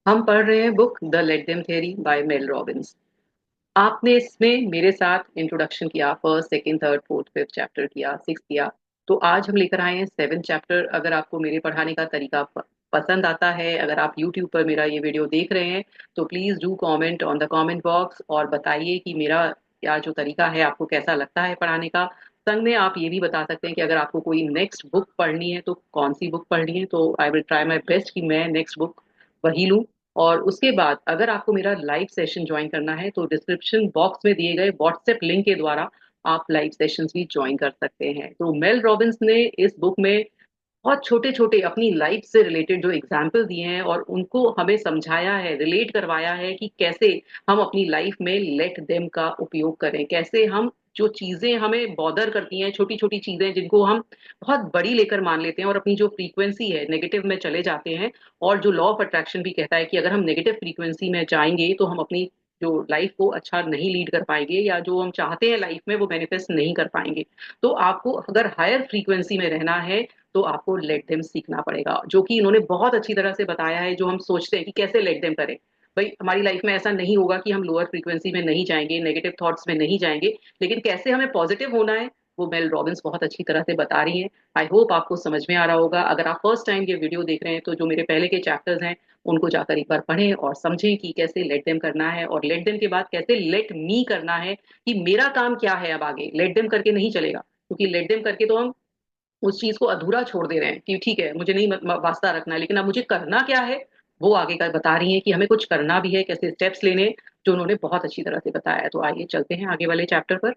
हम पढ़ रहे हैं book the let them theory by Mel Robbins. आपने इसमें मेरे साथ इंट्रोडक्शन किया, first second third fourth fifth chapter किया, सिक्स किया। तो आज हम लेकर आए हैं सेवन चैप्टर। अगर आपको मेरे पढ़ाने का तरीका पसंद आता है, अगर आप यूट्यूब पर मेरा ये वीडियो देख रहे हैं, तो please do comment on the comment box और बताइए कि मेरा या जो तरीका है आपको कैसा लगता है पढ़ाने का। संग में आप ये भी बता सकते हैं कि अगर आपको कोई नेक्स्ट बुक पढ़नी है तो कौन सी बुक पढ़नी है, तो I will try my best कि मैं नेक्स्ट बुक वही लूँ। और उसके बाद अगर आपको मेरा लाइव सेशन ज्वाइन करना है तो डिस्क्रिप्शन बॉक्स में दिए गए व्हाट्सएप लिंक के द्वारा आप लाइव सेशंस भी ज्वाइन कर सकते हैं। तो मेल रॉबिन्स ने इस बुक में बहुत छोटे छोटे अपनी लाइफ से रिलेटेड जो एग्जाम्पल दिए हैं और उनको हमें समझाया है, रिलेट करवाया है कि कैसे हम अपनी लाइफ में लेट देम का उपयोग करें, कैसे हम जो चीजें हमें बॉदर करती हैं, छोटी छोटी चीजें जिनको हम बहुत बड़ी लेकर मान लेते हैं और अपनी जो फ्रीक्वेंसी है नेगेटिव में चले जाते हैं। और जो लॉ ऑफ अट्रैक्शन भी कहता है कि अगर हम नेगेटिव फ्रीक्वेंसी में जाएंगे तो हम अपनी जो लाइफ को अच्छा नहीं लीड कर पाएंगे या जो हम चाहते हैं लाइफ में वो मैनिफेस्ट नहीं कर पाएंगे। तो आपको अगर हायर फ्रीक्वेंसी में रहना है तो आपको लेट देम सीखना पड़ेगा, जो कि इन्होंने बहुत अच्छी तरह से बताया है। जो हम सोचते हैं कि कैसे लेट देम करें, भाई हमारी लाइफ में ऐसा नहीं होगा कि हम लोअर फ्रीक्वेंसी में नहीं जाएंगे, नेगेटिव थॉट्स में नहीं जाएंगे, लेकिन कैसे हमें पॉजिटिव होना है वो मेल रॉबिन्स बहुत अच्छी तरह से बता रही हैं। आई होप आपको समझ में आ रहा होगा। अगर आप फर्स्ट टाइम ये वीडियो देख रहे हैं तो जो मेरे पहले के चैप्टर्स हैं उनको जाकर एक बार पढ़ें और समझें कि कैसे लेट देम करना है और लेट देम के बाद कैसे लेट मी करना है, कि मेरा काम क्या है। अब आगे लेट देम करके नहीं चलेगा, क्योंकि लेट देम करके तो हम उस चीज को अधूरा छोड़ दे रहे हैं कि ठीक है मुझे नहीं वास्ता रखना है, लेकिन अब मुझे करना क्या है वो आगे का बता रही है कि हमें कुछ करना भी है, कैसे स्टेप्स लेने हैं, जो उन्होंने बहुत अच्छी तरह से बताया है। तो आइए चलते हैं आगे वाले चैप्टर पर।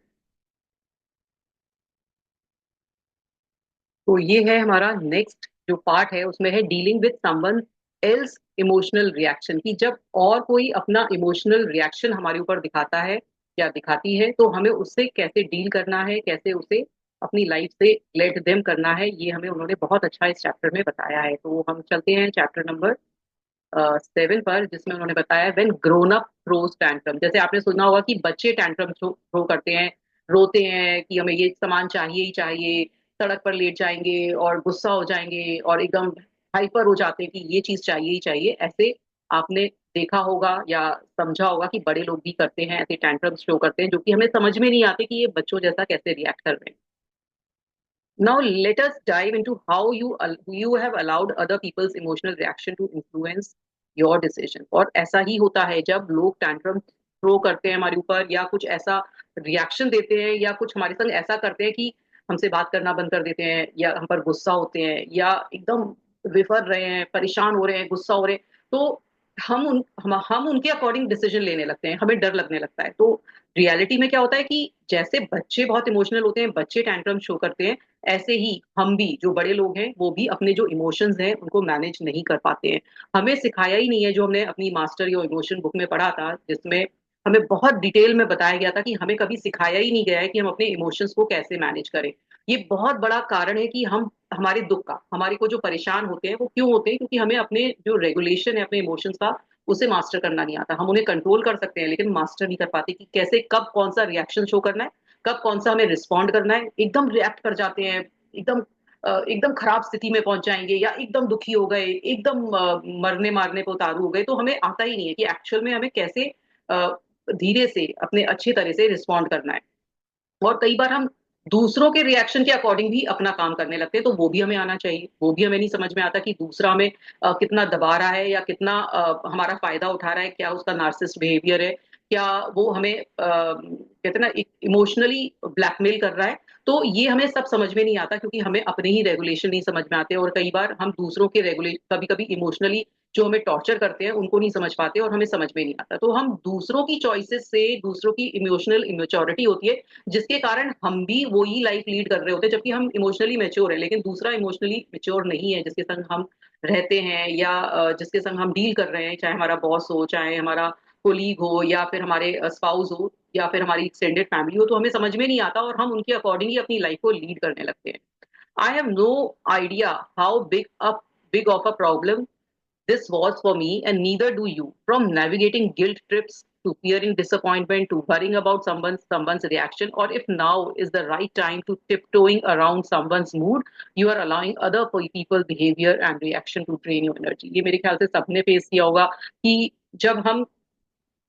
तो ये है हमारा नेक्स्ट जो पार्ट है, उसमें है dealing with someone else emotional reaction, की जब और कोई अपना इमोशनल रिएक्शन हमारे ऊपर दिखाता है या दिखाती है तो हमें उससे कैसे डील करना है, कैसे उसे अपनी लाइफ से लेट देम करना है, ये हमें उन्होंने बहुत अच्छा इस चैप्टर में बताया है। तो हम चलते हैं चैप्टर नंबर सेवन पर, जिसमें उन्होंने बताया when grown up throws tantrum. जैसे आपने सुना होगा कि बच्चे टैंट्रम थ्रो करते हैं, रोते हैं कि हमें ये सामान चाहिए ही चाहिए, सड़क पर लेट जाएंगे और गुस्सा हो जाएंगे और एकदम हाइपर हो जाते हैं कि ये चीज चाहिए ही चाहिए। ऐसे आपने देखा होगा या समझा होगा कि बड़े लोग भी करते हैं, ऐसे टैंट्रम शो करते हैं जो कि हमें समझ में नहीं आते कि ये बच्चों जैसा कैसे रिएक्ट कर रहे हैं। Now let us dive into how you have allowed other people's emotional reaction to influence your decision। और ऐसा ही होता है जब लोग टैंट्रम थ्रो करते हैं हमारे ऊपर या कुछ ऐसा रिएक्शन देते हैं या कुछ हमारे संग ऐसा करते हैं कि हमसे बात करना बंद कर देते हैं या हम पर गुस्सा होते हैं या एकदम विफर रहे हैं, परेशान हो रहे हैं, गुस्सा हो रहे हैं। तो हम उनके अकॉर्डिंग डिसीजन लेने लगते हैं, हमें डर लगने लगता है। तो रियलिटी में क्या होता है कि जैसे बच्चे बहुत इमोशनल होते हैं, बच्चे टैंट्रम शो करते हैं, ऐसे ही हम भी जो बड़े लोग हैं वो भी अपने जो इमोशंस हैं उनको मैनेज नहीं कर पाते हैं। हमें सिखाया ही नहीं है, जो हमने अपनी मास्टर या इमोशन बुक में पढ़ा था जिसमें हमें बहुत डिटेल में बताया गया था कि हमें कभी सिखाया ही नहीं गया है कि हम अपने इमोशंस को कैसे मैनेज करें। ये बहुत बड़ा कारण है कि हम हमारे दुख का, हमारे को जो परेशान होते हैं वो क्यों होते हैं, क्योंकि हमें अपने जो रेगुलेशन है अपने इमोशंस का उसे मास्टर करना नहीं आता। हम उन्हें कंट्रोल कर सकते हैं लेकिन मास्टर नहीं कर पाते कि कैसे कब कौन सा रिएक्शन शो करना है, कब कौन सा हमें रिस्पॉन्ड करना है। एकदम रिएक्ट कर जाते हैं, एकदम एकदम खराब स्थिति में पहुंच जाएंगे या एकदम दुखी हो गए, एकदम मरने मारने पे उतारू हो गए। तो हमें आता ही नहीं है कि एक्चुअल में हमें कैसे अ, धीरे से अपने अच्छे तरह से रिस्पॉन्ड करना है। और कई बार हम दूसरों के रिएक्शन के अकॉर्डिंग भी अपना काम करने लगते हैं, तो वो भी हमें आना चाहिए। वो भी हमें नहीं समझ में आता कि दूसरा हमें कितना दबा रहा है या कितना हमारा फायदा उठा रहा है, क्या उसका नार्सिस्ट बिहेवियर है, क्या वो हमें कहते हैं ना इमोशनली ब्लैकमेल कर रहा है। तो ये हमें सब समझ में नहीं आता क्योंकि हमें अपने ही रेगुलेशन नहीं समझ में आते और कई बार हम दूसरों के रेगुलेशन कभी कभी इमोशनली जो हमें टॉर्चर करते हैं उनको नहीं समझ पाते और हमें समझ में नहीं आता। तो हम दूसरों की चॉइसेस से, दूसरों की इमोशनल इमेच्योरिटी होती है जिसके कारण हम भी वही लाइफ लीड कर रहे होते हैं, जबकि हम इमोशनली मेच्योर है लेकिन दूसरा इमोशनली मेच्योर नहीं है जिसके संग हम रहते हैं या जिसके संग हम डील कर रहे हैं, चाहे हमारा बॉस हो, चाहे हमारा कोलीग हो या फिर हमारे स्पाउस हो या फिर हमारी एक्सटेंडेड फैमिली हो। तो हमें समझ में नहीं आता और हम उनके अकॉर्डिंग ही अपनी लाइफ को लीड करने लगते हैं। I have no idea how big of a problem this was for me, and neither do you. From navigating guilt trips to fearing disappointment, to worrying about someone's reaction, or if now is the right time to tiptoeing around someone's mood, you are allowing other people behavior and reaction to drain your energy. ये मेरे ख्याल से सबने face किया होगा कि जब हम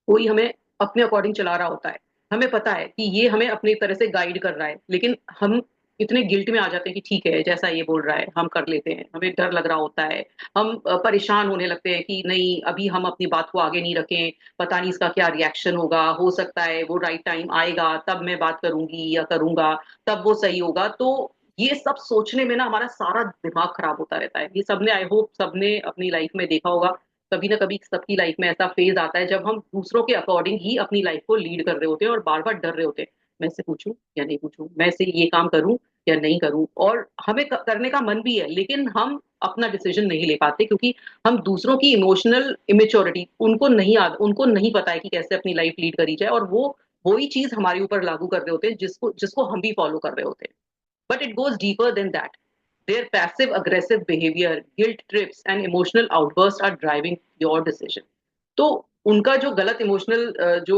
कोई हमें अपने अकॉर्डिंग चला रहा होता है, हमें पता है कि ये हमें अपनी तरह से गाइड कर रहा है, लेकिन हम इतने गिल्ट में आ जाते हैं कि ठीक है जैसा ये बोल रहा है हम कर लेते हैं, हमें डर लग रहा होता है, हम परेशान होने लगते हैं कि नहीं अभी हम अपनी बात को आगे नहीं रखें, पता नहीं इसका क्या रिएक्शन होगा, हो सकता है वो राइट टाइम आएगा तब मैं बात करूंगी या करूंगा, तब वो सही होगा। तो ये सब सोचने में ना हमारा सारा दिमाग खराब होता रहता है। ये सबने आई होप सबने अपनी लाइफ में देखा होगा, कभी ना कभी सबकी लाइफ में ऐसा फेज आता है जब हम दूसरों के अकॉर्डिंग ही अपनी लाइफ को लीड कर रहे होते हैं और बार बार डर रहे होते हैं, मैं इससे पूछूं या नहीं पूछूं, मैं इससे ये काम करूं या नहीं करूं, और हमें करने का मन भी है लेकिन हम अपना डिसीजन नहीं ले पाते क्योंकि हम दूसरों की इमोशनल इमेच्योरिटी उनको नहीं पता है कि कैसे अपनी लाइफ लीड करी जाए, और वो वही चीज हमारे ऊपर लागू कर रहे होते हैं जिसको जिसको हम भी फॉलो कर रहे होते हैं। But it goes deeper than that. Their passive aggressive behavior, guilt trips, and emotional outbursts are driving your decision. तो उनका जो गलत इमोशनल जो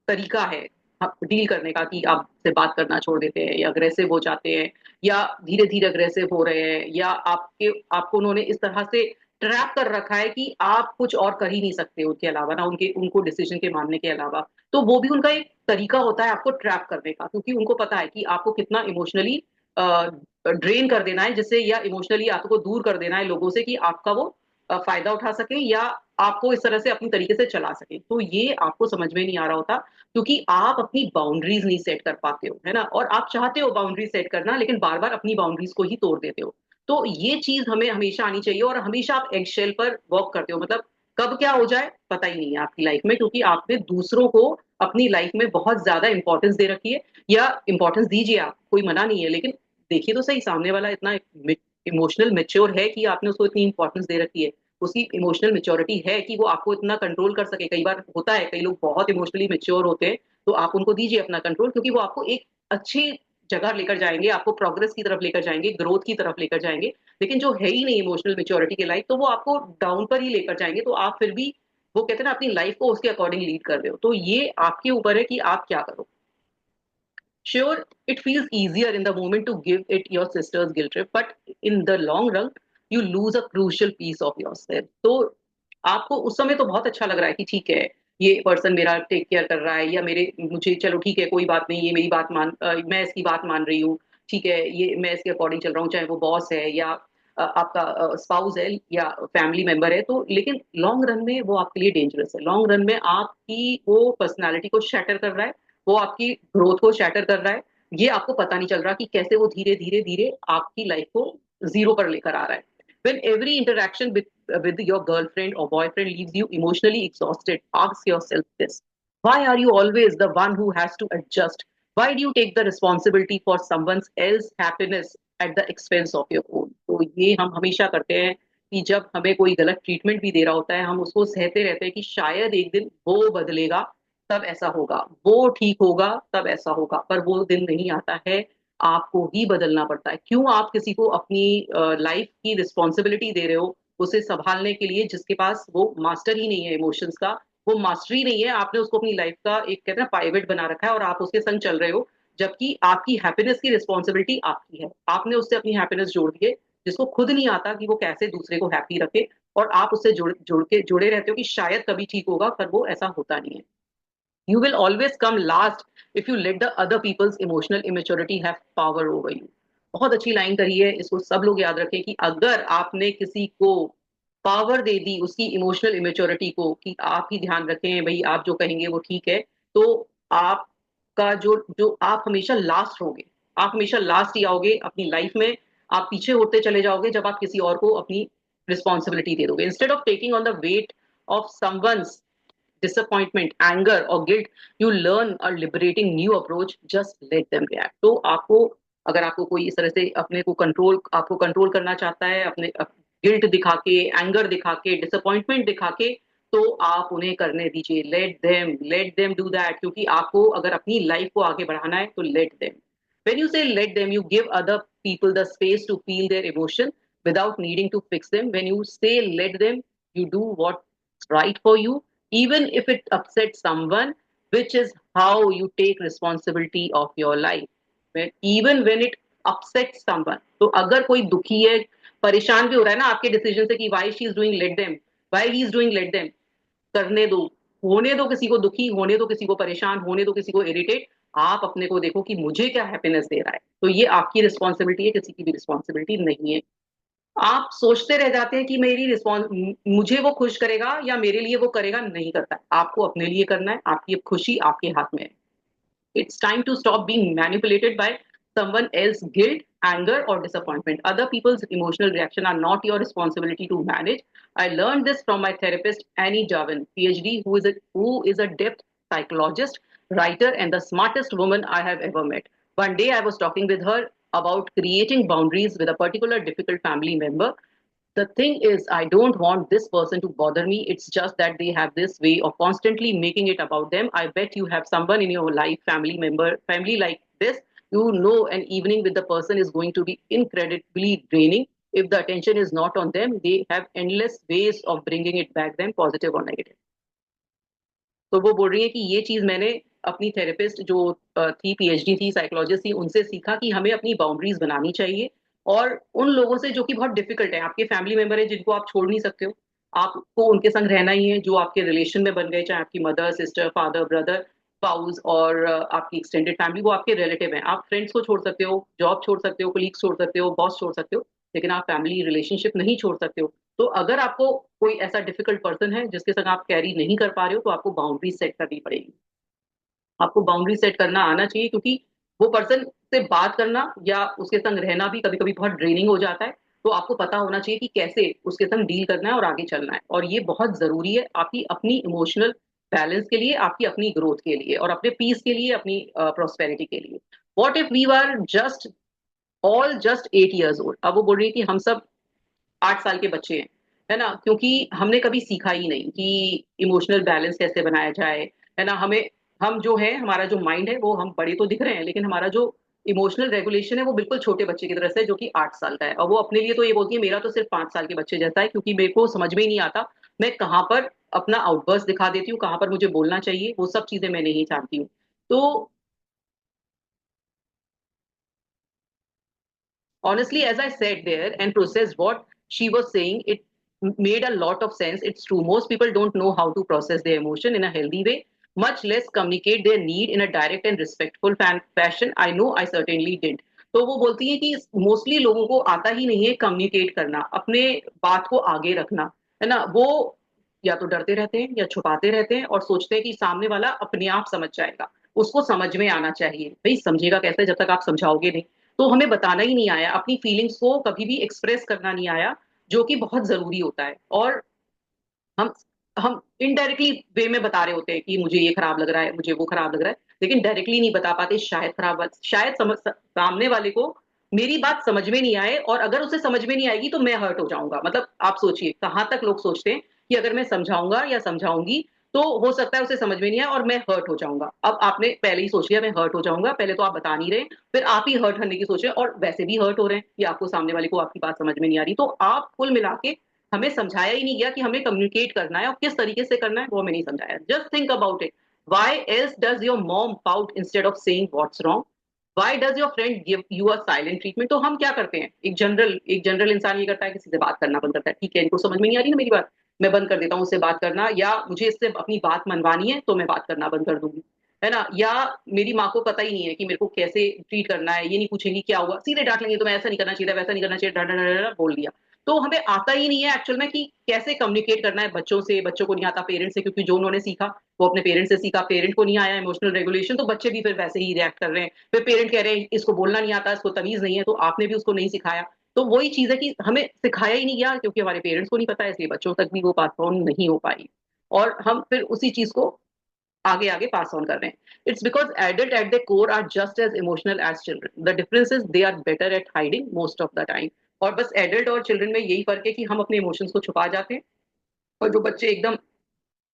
तरीका है डील करने का कि आपसे बात करना छोड़ देते हैं या अग्रेसिव हो जाते हैं या धीरे धीरे अग्रेसिव हो रहे हैं या आपको उन्होंने इस तरह से ट्रैप कर रखा है कि आप कुछ और कर ही नहीं सकते उनके अलावा, ना उनके उनको डिसीजन के मानने के अलावा। तो वो भी उनका एक तरीका होता है आपको ट्रैप करने का, क्योंकि उनको पता है कि आपको कितना इमोशनली ड्रेन कर देना है जिससे, या इमोशनली आपको दूर कर देना है लोगों से कि आपका वो फायदा उठा सके या आपको इस तरह से अपनी तरीके से चला सके। तो ये आपको समझ में नहीं आ रहा होता क्योंकि आप अपनी बाउंड्रीज नहीं सेट कर पाते हो, है ना, और आप चाहते हो बाउंड्री सेट करना लेकिन बार बार अपनी बाउंड्रीज को ही तोड़ देते हो। तो ये चीज हमें हमेशा आनी चाहिए, और हमेशा आप एग शेल पर वर्क करते हो, मतलब कब क्या हो जाए पता ही नहीं है आपकी लाइफ में, क्योंकि आपने दूसरों को अपनी लाइफ में बहुत ज्यादा इंपॉर्टेंस दे रखी है। या इंपॉर्टेंस दीजिए आप, कोई मना नहीं है, लेकिन देखिए तो सही सामने वाला इतना इमोशनल मेच्योर है कि आपने उसको इतनी इंपॉर्टेंस दे रखी है, उसकी इमोशनल मेच्योरिटी है कि वो आपको इतना कंट्रोल कर सके। कई बार होता है कई लोग बहुत इमोशनली मेच्योर होते हैं, तो आप उनको दीजिए अपना कंट्रोल, क्योंकि वो आपको एक अच्छी जगह लेकर जाएंगे, आपको प्रोग्रेस की तरफ लेकर जाएंगे, ग्रोथ की तरफ लेकर जाएंगे। लेकिन जो है ही नहीं इमोशनल मेच्योरिटी के लाइफ, तो वो आपको डाउन पर ही लेकर जाएंगे, तो आप फिर भी वो कहते हैं ना अपनी लाइफ को उसके अकॉर्डिंग लीड कर रहे हो। तो ये आपके ऊपर है कि आप क्या करो। Sure, it feels easier in the moment to give it your sister's guilt trip, but in the long run, you lose a crucial piece of yourself. तो आपको उस समय तो बहुत अच्छा लग रहा है कि ठीक है ये पर्सन मेरा टेक केयर कर रहा है, या मेरे मुझे चलो ठीक है कोई बात नहीं, ये मेरी बात मैं इसकी बात मान रही हूँ, ठीक है ये मैं इसके अकॉर्डिंग चल रहा हूँ, चाहे वो बॉस है या आपका स्पाउस है या फैमिली मेंबर है। तो लेकिन लॉन्ग रन में वो आपके लिए डेंजरस है, लॉन्ग रन में आपकी वो पर्सनालिटी को शैटर कर रहा है, वो आपकी ग्रोथ को शैटर कर रहा है। ये आपको पता नहीं चल रहा कि कैसे वो धीरे धीरे धीरे आपकी लाइफ को जीरो पर लेकर आ रहा है। When every interaction with your girlfriend or boyfriend leaves you emotionally exhausted, ask yourself this: why are you always the one who has to adjust? Why do you take the responsibility for someone else's happiness at the expense of your own? तो ये हम हमेशा करते हैं कि जब हमें कोई गलत ट्रीटमेंट भी दे रहा होता है, हम उसको सहते रहते हैं कि शायद एक दिन वो बदलेगा तब ऐसा होगा, वो ठीक होगा तब ऐसा होगा, पर वो दिन नहीं आता है, आपको ही बदलना पड़ता है। क्यों आप किसी को अपनी लाइफ की रिस्पॉन्सिबिलिटी दे रहे हो उसे संभालने के लिए, जिसके पास वो मास्टर ही नहीं है इमोशंस का, वो मास्टरी नहीं है, आपने उसको अपनी लाइफ का एक कहते हैं पायलट बना रखा है और आप उसके संग चल रहे हो, जबकि आपकी हैप्पीनेस की रिस्पॉन्सिबिलिटी आपकी है। आपने उससे अपनी हैप्पीनेस जोड़ दी है, जिसको खुद नहीं आता कि वो कैसे दूसरे को हैप्पी रखे, और आप उससे जुड़े रहते हो कि शायद कभी ठीक होगा, पर वो ऐसा होता नहीं है। You will always come last if you let the other people's emotional immaturity have power over you. बहुत अच्छी लाइन कही है, इसको सब लोग याद रखें कि अगर आपने किसी को पावर दे दी उसकी इमोशनल इमेच्योरिटी को कि आप ही ध्यान रखें भाई, आप जो कहेंगे वो ठीक है, तो आपका जो जो आप हमेशा लास्ट होगे, आप हमेशा लास्ट ही आओगे अपनी लाइफ में, आप पीछे होते चले जाओगे जब आप किसी और को अपनी रिस्पॉन्सिबिलिटी दे दोगे। Instead of taking on the weight of someone's disappointment, anger, or guilt, you learn a liberating new approach. Just let them react. तो आपको अगर आपको कोई इस तरह से अपने को कंट्रोल आपको कंट्रोल करना चाहता है, अपने गिल्ट दिखा के, एंगर दिखा के, डिसअपॉइंटमेंट दिखा के, तो आप उन्हें करने दीजिए। लेट देम डू दैट, क्योंकि आपको अगर अपनी लाइफ को आगे बढ़ाना है तो let them. When you say let them, you give other people the space to feel their emotion without needing to fix them. When you say let them, you do what's right for you. even if it upsets someone, which is how you take responsibility of your life. Even when it upsets someone, तो अगर कोई दुखी है, परेशान भी हो रहा है ना आपके डिसीजन से कि why she is doing, let them, why he is doing, let them, करने दो, होने दो किसी को दुखी, होने दो किसी को परेशान, होने दो किसी को इरिटेट। आप अपने को देखो कि मुझे क्या हैप्पीनेस दे रहा है, तो ये आपकी रिस्पॉन्सिबिलिटी है, किसी की भी रिस्पॉन्सिबिलिटी नहीं है। आप सोचते रह जाते हैं कि मेरी रिस्पॉन्स, मुझे वो खुश करेगा या मेरे लिए वो करेगा, नहीं करता है। आपको अपने लिए करना है, आपकी खुशी आपके हाथ में है। It's time to stop being manipulated by someone else's guilt, anger, or disappointment. Other people's emotional reaction are not your responsibility to manage. I learned this from my therapist, Annie Javan, PhD, who is a depth psychologist, writer, and the smartest woman I have ever met. One day I was talking with her about creating boundaries with a particular difficult family member. The thing is, I don't want this person to bother me. It's just that they have this way of constantly making it about them. I bet you have someone in your life, family member, family like this. You know, an evening with the person is going to be incredibly draining. If the attention is not on them, they have endless ways of bringing it back, then positive or negative. तो वो बोल रही है कि ये चीज मैंने अपनी थेरेपिस्ट जो थी, पीएचडी थी, साइकोलॉजिस्ट थी, उनसे सीखा कि हमें अपनी बाउंड्रीज बनानी चाहिए। और उन लोगों से जो कि बहुत डिफिकल्ट है, आपके फैमिली मेंबर है जिनको आप छोड़ नहीं सकते हो, आपको उनके संग रहना ही है, जो आपके रिलेशन में बन गए, चाहे आपकी mother, sister, father, brother, spouse, और आपकी एक्सटेंडेड फैमिली, वो आपके रिलेटिव हैं। आप फ्रेंड्स को छोड़ सकते हो, जॉब छोड़ सकते हो, कोलीग्स छोड़ सकते हो, बॉस छोड़ सकते हो, लेकिन आप फैमिली रिलेशनशिप नहीं छोड़ सकते हो। तो अगर आपको कोई ऐसा डिफिकल्ट पर्सन है जिसके संग आप कैरी नहीं कर पा रहे हो, तो आपको बाउंड्री सेट करनी पड़ेगी। आपको बाउंड्री सेट करना आना चाहिए, क्योंकि वो पर्सन से बात करना या उसके संग रहना भी कभी कभी बहुत ड्रेनिंग हो जाता है। तो आपको पता होना चाहिए कि कैसे उसके संग डील करना है और आगे चलना है, और ये बहुत जरूरी है आपकी अपनी इमोशनल बैलेंस के लिए, आपकी अपनी ग्रोथ के लिए, और अपने पीस के लिए, अपनी प्रोस्पेरिटी के लिए। What if we are just all just 8 years old? अब वो बोल रही है कि हम सब 8 साल के बच्चे हैं, है ना, क्योंकि हमने कभी सीखा ही नहीं कि इमोशनल बैलेंस कैसे बनाया जाए, है ना। हमें, हम जो है, हमारा जो माइंड है, वो हम बड़े तो दिख रहे हैं, लेकिन हमारा जो इमोशनल रेगुलेशन है वो बिल्कुल छोटे बच्चे की तरह से है, जो कि 8 साल का है। और वो अपने लिए तो ये बोलती है मेरा तो सिर्फ 5 साल के बच्चे जैसा है, क्योंकि मेरे को समझ में ही नहीं आता मैं कहाँ पर अपना आउटबर्स्ट दिखा देती हूँ, कहाँ पर मुझे बोलना चाहिए, वो सब चीजें मैं नहीं जानती हूँ। तो honestly, as I sat there and processed what she was saying, it made a lot of sense. It's true. Most people don't know how to process their emotion in a healthy way, much less communicate their need in a direct and respectful fashion. I know I certainly did. तो वो बोलती है कि mostly लोगों को आता ही नहीं है कम्युनिकेट करना, अपने बात को आगे रखना, है ना। वो या तो डरते रहते हैं या छुपाते रहते हैं और सोचते हैं कि सामने वाला अपने आप समझ जाएगा। उसको समझ में आना चाहिए। भाई समझेगा कैसे जब तक आप समझाओगे नहीं। तो हमें बताना ही नहीं आया, अपनी फीलिंग्स को कभी भी एक्सप्रेस करना नहीं आया, जो कि बहुत ज़रूरी होता है। और हम हम इनडायरेक्टली वे में बता रहे होते हैं कि मुझे ये खराब लग रहा है, मुझे वो खराब लग रहा है, लेकिन डायरेक्टली नहीं बता पाते, शायद सामने वाले को मेरी बात समझ में नहीं आए, और अगर उसे समझ में नहीं आएगी तो मैं हर्ट हो जाऊंगा। मतलब आप सोचिए कहाँ तक लोग सोचते हैं कि अगर मैं समझाऊंगा या समझाऊंगी तो हो सकता है उसे समझ में नहीं आए और मैं हर्ट हो जाऊंगा। अब आपने पहले ही सोच लिया मैं हर्ट हो जाऊंगा, पहले तो आप बता नहीं रहे, फिर आप ही हर्ट होने की सोच रहे हैं, और वैसे भी हर्ट हो रहे हैं कि आपको सामने वाले को आपकी बात समझ में नहीं आ रही। तो आप कुल मिला के, हमें समझाया ही नहीं गया कि हमें कम्युनिकेट करना है और किस तरीके से करना है, वो हमें नहीं समझाया। Just think about it, why else does your mom pout instead of saying what's wrong? Why does your friend give you a silent treatment? तो हम क्या करते हैं, एक जनरल इंसान ये करता है, किसी से बात करना बंद करता है। ठीक है, इनको समझ में नहीं आ रही ना मेरी बात, मैं बंद कर देता हूँ उससे बात करना, या मुझे इससे अपनी बात मनवानी है तो मैं बात करना बंद कर दूंगी, है ना। या मेरी माँ को पता ही नहीं है कि मेरे को कैसे ट्रीट करना है, ये नहीं पूछेंगी क्या हुआ, सीधे डांट लेंगे, तो मैं ऐसा नहीं करना चाहिए, वैसा नहीं करना चाहिए, बोल दिया। तो हमें आता ही नहीं है एक्चुअल में कि कैसे कम्युनिकेट करना है बच्चों से। बच्चों को नहीं आता पेरेंट्स से, क्योंकि जो उन्होंने सीखा वो अपने पेरेंट्स से सीखा। पेरेंट को नहीं आया इमोशनल रेगुलेशन, तो बच्चे भी फिर वैसे ही रिएक्ट कर रहे हैं। फिर पेरेंट कह रहे हैं इसको बोलना नहीं आता, इसको तमीज नहीं है, तो आपने भी उसको नहीं सिखाया। तो वही चीज है कि हमें सिखाया ही नहीं गया, क्योंकि हमारे पेरेंट्स को नहीं पता है, इसलिए बच्चों तक भी वो पास ऑन नहीं हो पाई। और हम फिर उसी चीज को आगे आगे पास ऑन कर रहे हैं। It's because adult at the core are just as emotional as children, the difference is they are better at hiding most of the time. और बस एडल्ट और चिल्ड्रन में यही फर्क है कि हम अपने इमोशंस को छुपा जाते हैं, और जो बच्चे एकदम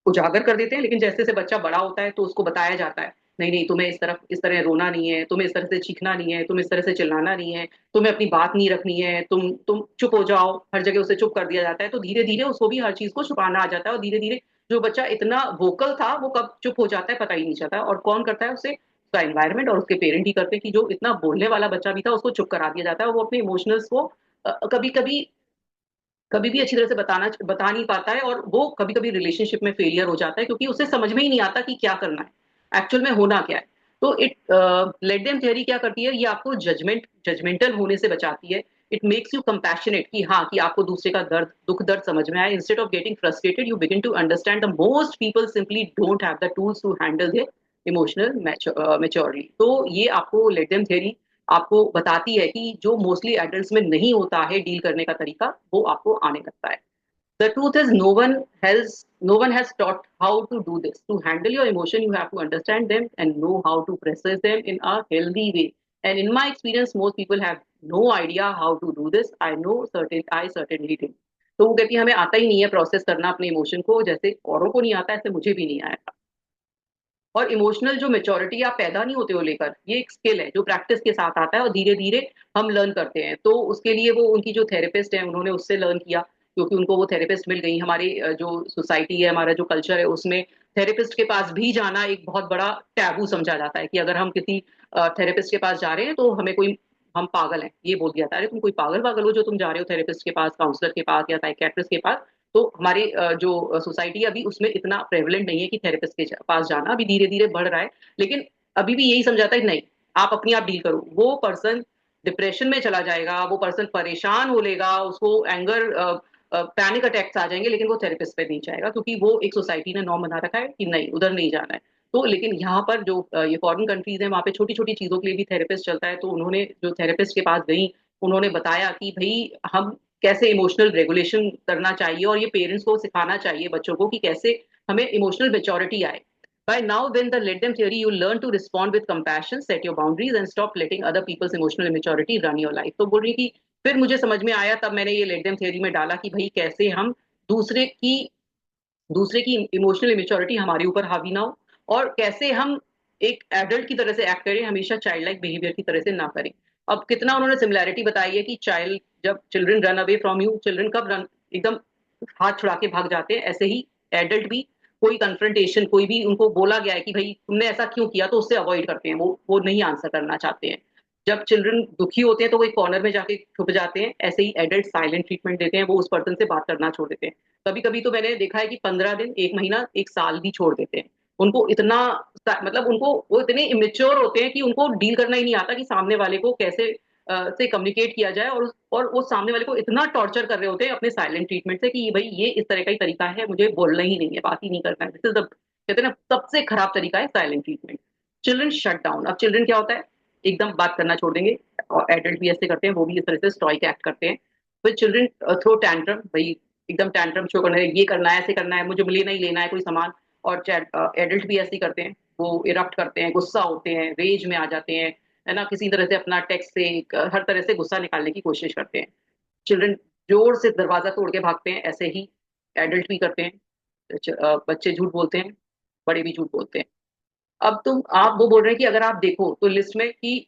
उजागर कर देते हैं। लेकिन जैसे जैसे बच्चा बड़ा होता है तो उसको बताया जाता है, नहीं नहीं, तुम्हें इस तरह रोना नहीं है, तुम्हें इस तरह से चीखना नहीं है, तुम्हें इस तरह से चिल्लाना नहीं है, तुम्हें अपनी बात नहीं रखनी है, तुम चुप हो जाओ। हर जगह उसे चुप कर दिया जाता है, तो धीरे धीरे उसको भी हर चीज को छुपाना आ जाता है, और धीरे धीरे जो बच्चा इतना वोकल था वो कब चुप हो जाता है पता ही नहीं चलता, और कौन करता है उसे? उसका एनवायरनमेंट और उसके पेरेंट ही करते हैं, कि जो इतना बोलने वाला बच्चा भी था उसको चुप करा दिया जाता है, और वो अपने इमोशनल्स को कभी कभी कभी भी अच्छी तरह से बता नहीं पाता है, और वो कभी कभी रिलेशनशिप में फेलियर हो जाता है क्योंकि उसे समझ में ही नहीं आता कि क्या करना है, एक्चुअल में होना क्या है। तो इट लेट देम थियरी क्या करती है, ये आपको जजमेंटल होने से बचाती है। इट मेक्स यू कंपैशनेट, कि हाँ, कि आपको दूसरे का दर्द, दुख दर्द समझ में आए। Instead of getting frustrated, you begin to understand the most people simply don't have the tools to handle their emotional maturity. तो ये आपको लेट देम थियरी आपको बताती है कि जो मोस्टली एडल्ट्स में नहीं होता है डील करने का तरीका, वो आपको आने लगता है। The truth is, no one has taught how to do this. To handle your emotion, you have to understand them and know how to process them in a healthy way. And in my experience, most people have no idea how to do this. I certainly did. तो वो कहती है हमें आता ही नहीं है process करना अपने इमोशन को, जैसे औरों को नहीं आता ऐसे मुझे भी नहीं आया। और इमोशनल जो मेच्योरिटी आप पैदा नहीं होते हो लेकर, ये एक स्किल है जो प्रैक्टिस के साथ आता है, और धीरे धीरे हम लर्न करते हैं। तो उसके लिए वो उनकी जो थेरेपिस्ट है उन्होंने उससे लर्न किया, क्योंकि उनको वो थेरेपिस्ट मिल गई। हमारे जो सोसाइटी है, हमारा जो कल्चर है, उसमें थेरेपिस्ट के पास भी जाना एक बहुत बड़ा टैबू समझा जाता है, कि अगर हम किसी थेरेपिस्ट के पास जा रहे हैं तो हमें कोई, हम पागल हैं ये बोल दिया जाता है, अरे तुम कोई पागल पागल हो जो तुम जा रहे हो थेरेपिस्ट के पास, काउंसलर के पास या साइकेट्रिस्ट के पास। तो हमारे जो सोसाइटी है अभी उसमें इतना प्रेवलेंट नहीं है कि थेरेपिस्ट के पास जाना, अभी धीरे धीरे बढ़ रहा है। लेकिन अभी भी यही समझाता है कि नहीं, आप अपने आप डील करो। वो पर्सन डिप्रेशन में चला जाएगा, वो पर्सन परेशान हो लेगा, उसको एंगर पैनिक अटैक्स आ जाएंगे, लेकिन वो थेरेपिस्ट पे नहीं जाएगा, क्योंकि वो एक सोसाइटी ने नॉर्म बना रखा है कि नहीं, उधर नहीं जाना है। तो लेकिन यहाँ पर जो ये फॉरेन कंट्रीज है, वहाँ पे छोटी छोटी चीजों के लिए भी थेरेपिस्ट चलता है। तो उन्होंने जो थेरेपिस्ट के पास गई, उन्होंने बताया कि भाई हम कैसे इमोशनल रेगुलेशन करना चाहिए, और ये पेरेंट्स को सिखाना चाहिए बच्चों को कि कैसे हमें इमोशनल मेच्योरिटी आए। By now, when the let them theory, you learn to respond with compassion, set your boundaries, and stop letting other people's emotional immaturity run your life. तो बोल रही कि फिर मुझे समझ में आया, तब मैंने ये लेट देम थियरी में डाला कि भाई कैसे हम दूसरे की दूसरे की इमोशनल इमेच्योरिटी हमारे ऊपर हावी ना हो, और कैसे हम एक एडल्ट की तरह से एक्ट करें, हमेशा चाइल्ड लाइक बिहेवियर की तरह से ना करें। अब कितना उन्होंने सिमिलैरिटी बताई है कि चाइल्ड, जब children run away from you, children कब रन, एकदम हाथ छुड़ा के भाग जाते हैं, ऐसे ही एडल्ट भी कोई कन्फ्रंटेशन, कोई भी उनको बोला गया है कि भाई तुमने ऐसा क्यों किया, तो उससे अवॉइड करते हैं, वो नहीं आंसर करना चाहते हैं। जब चिल्ड्रन दुखी होते हैं तो वो एक कॉर्नर में जाके छुप जाते हैं, ऐसे ही एडल्ट साइलेंट ट्रीटमेंट देते हैं, वो उस पर्सन से बात करना छोड़ देते हैं। कभी कभी तो मैंने देखा है कि 15 दिन, एक महीना, एक साल भी छोड़ देते हैं। उनको इतना, मतलब उनको, वो इतने इमेच्योर होते हैं कि उनको डील करना ही नहीं आता कि सामने वाले को कैसे से कम्युनिकेट किया जाए, और वो सामने वाले को इतना टॉर्चर कर रहे होते हैं अपने साइलेंट ट्रीटमेंट से, कि भाई ये इस तरह का ही तरीका है, मुझे बोलना ही नहीं है, बात ही नहीं करना है। दिस इज द, कहते हैं ना, सबसे खराब तरीका है silent treatment. Children shut down. अब चिल्ड्रन क्या होता है, एकदम बात करना छोड़ देंगे, और एडल्ट भी ऐसे करते हैं, वो भी इस तरह से स्टॉइक एक्ट करते हैं। फिर चिल्ड्रन थ्रो टैंट्रम, भाई एकदम टैंट्रम शो करना है, ये करना है, ऐसे करना है, मुझे लेना ही लेना है कोई सामान। और एडल्ट भी ऐसे ही करते हैं, वो इरप्ट करते हैं, गुस्सा होते हैं, रेज में आ जाते हैं, है ना, किसी तरह से अपना टेक्स्ट से हर तरह से गुस्सा निकालने की कोशिश करते हैं। चिल्ड्रन जोर से दरवाजा तोड़ के भागते हैं, ऐसे ही एडल्ट भी करते हैं। बच्चे झूठ बोलते हैं, बड़े भी झूठ बोलते हैं। अब तुम, आप वो बोल रहे हैं कि अगर आप देखो तो लिस्ट में कि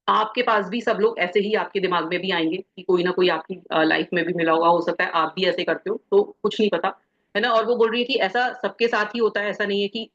आपके पास भी सब लोग ऐसे ही, आपके दिमाग में भी आएंगे कि कोई ना कोई आपकी लाइफ में भी मिला होगा, हो सकता है आप भी ऐसे करते हो, तो कुछ नहीं पता, है ना। और वो बोल रही है कि ऐसा सबके साथ ही होता है, ऐसा नहीं है कि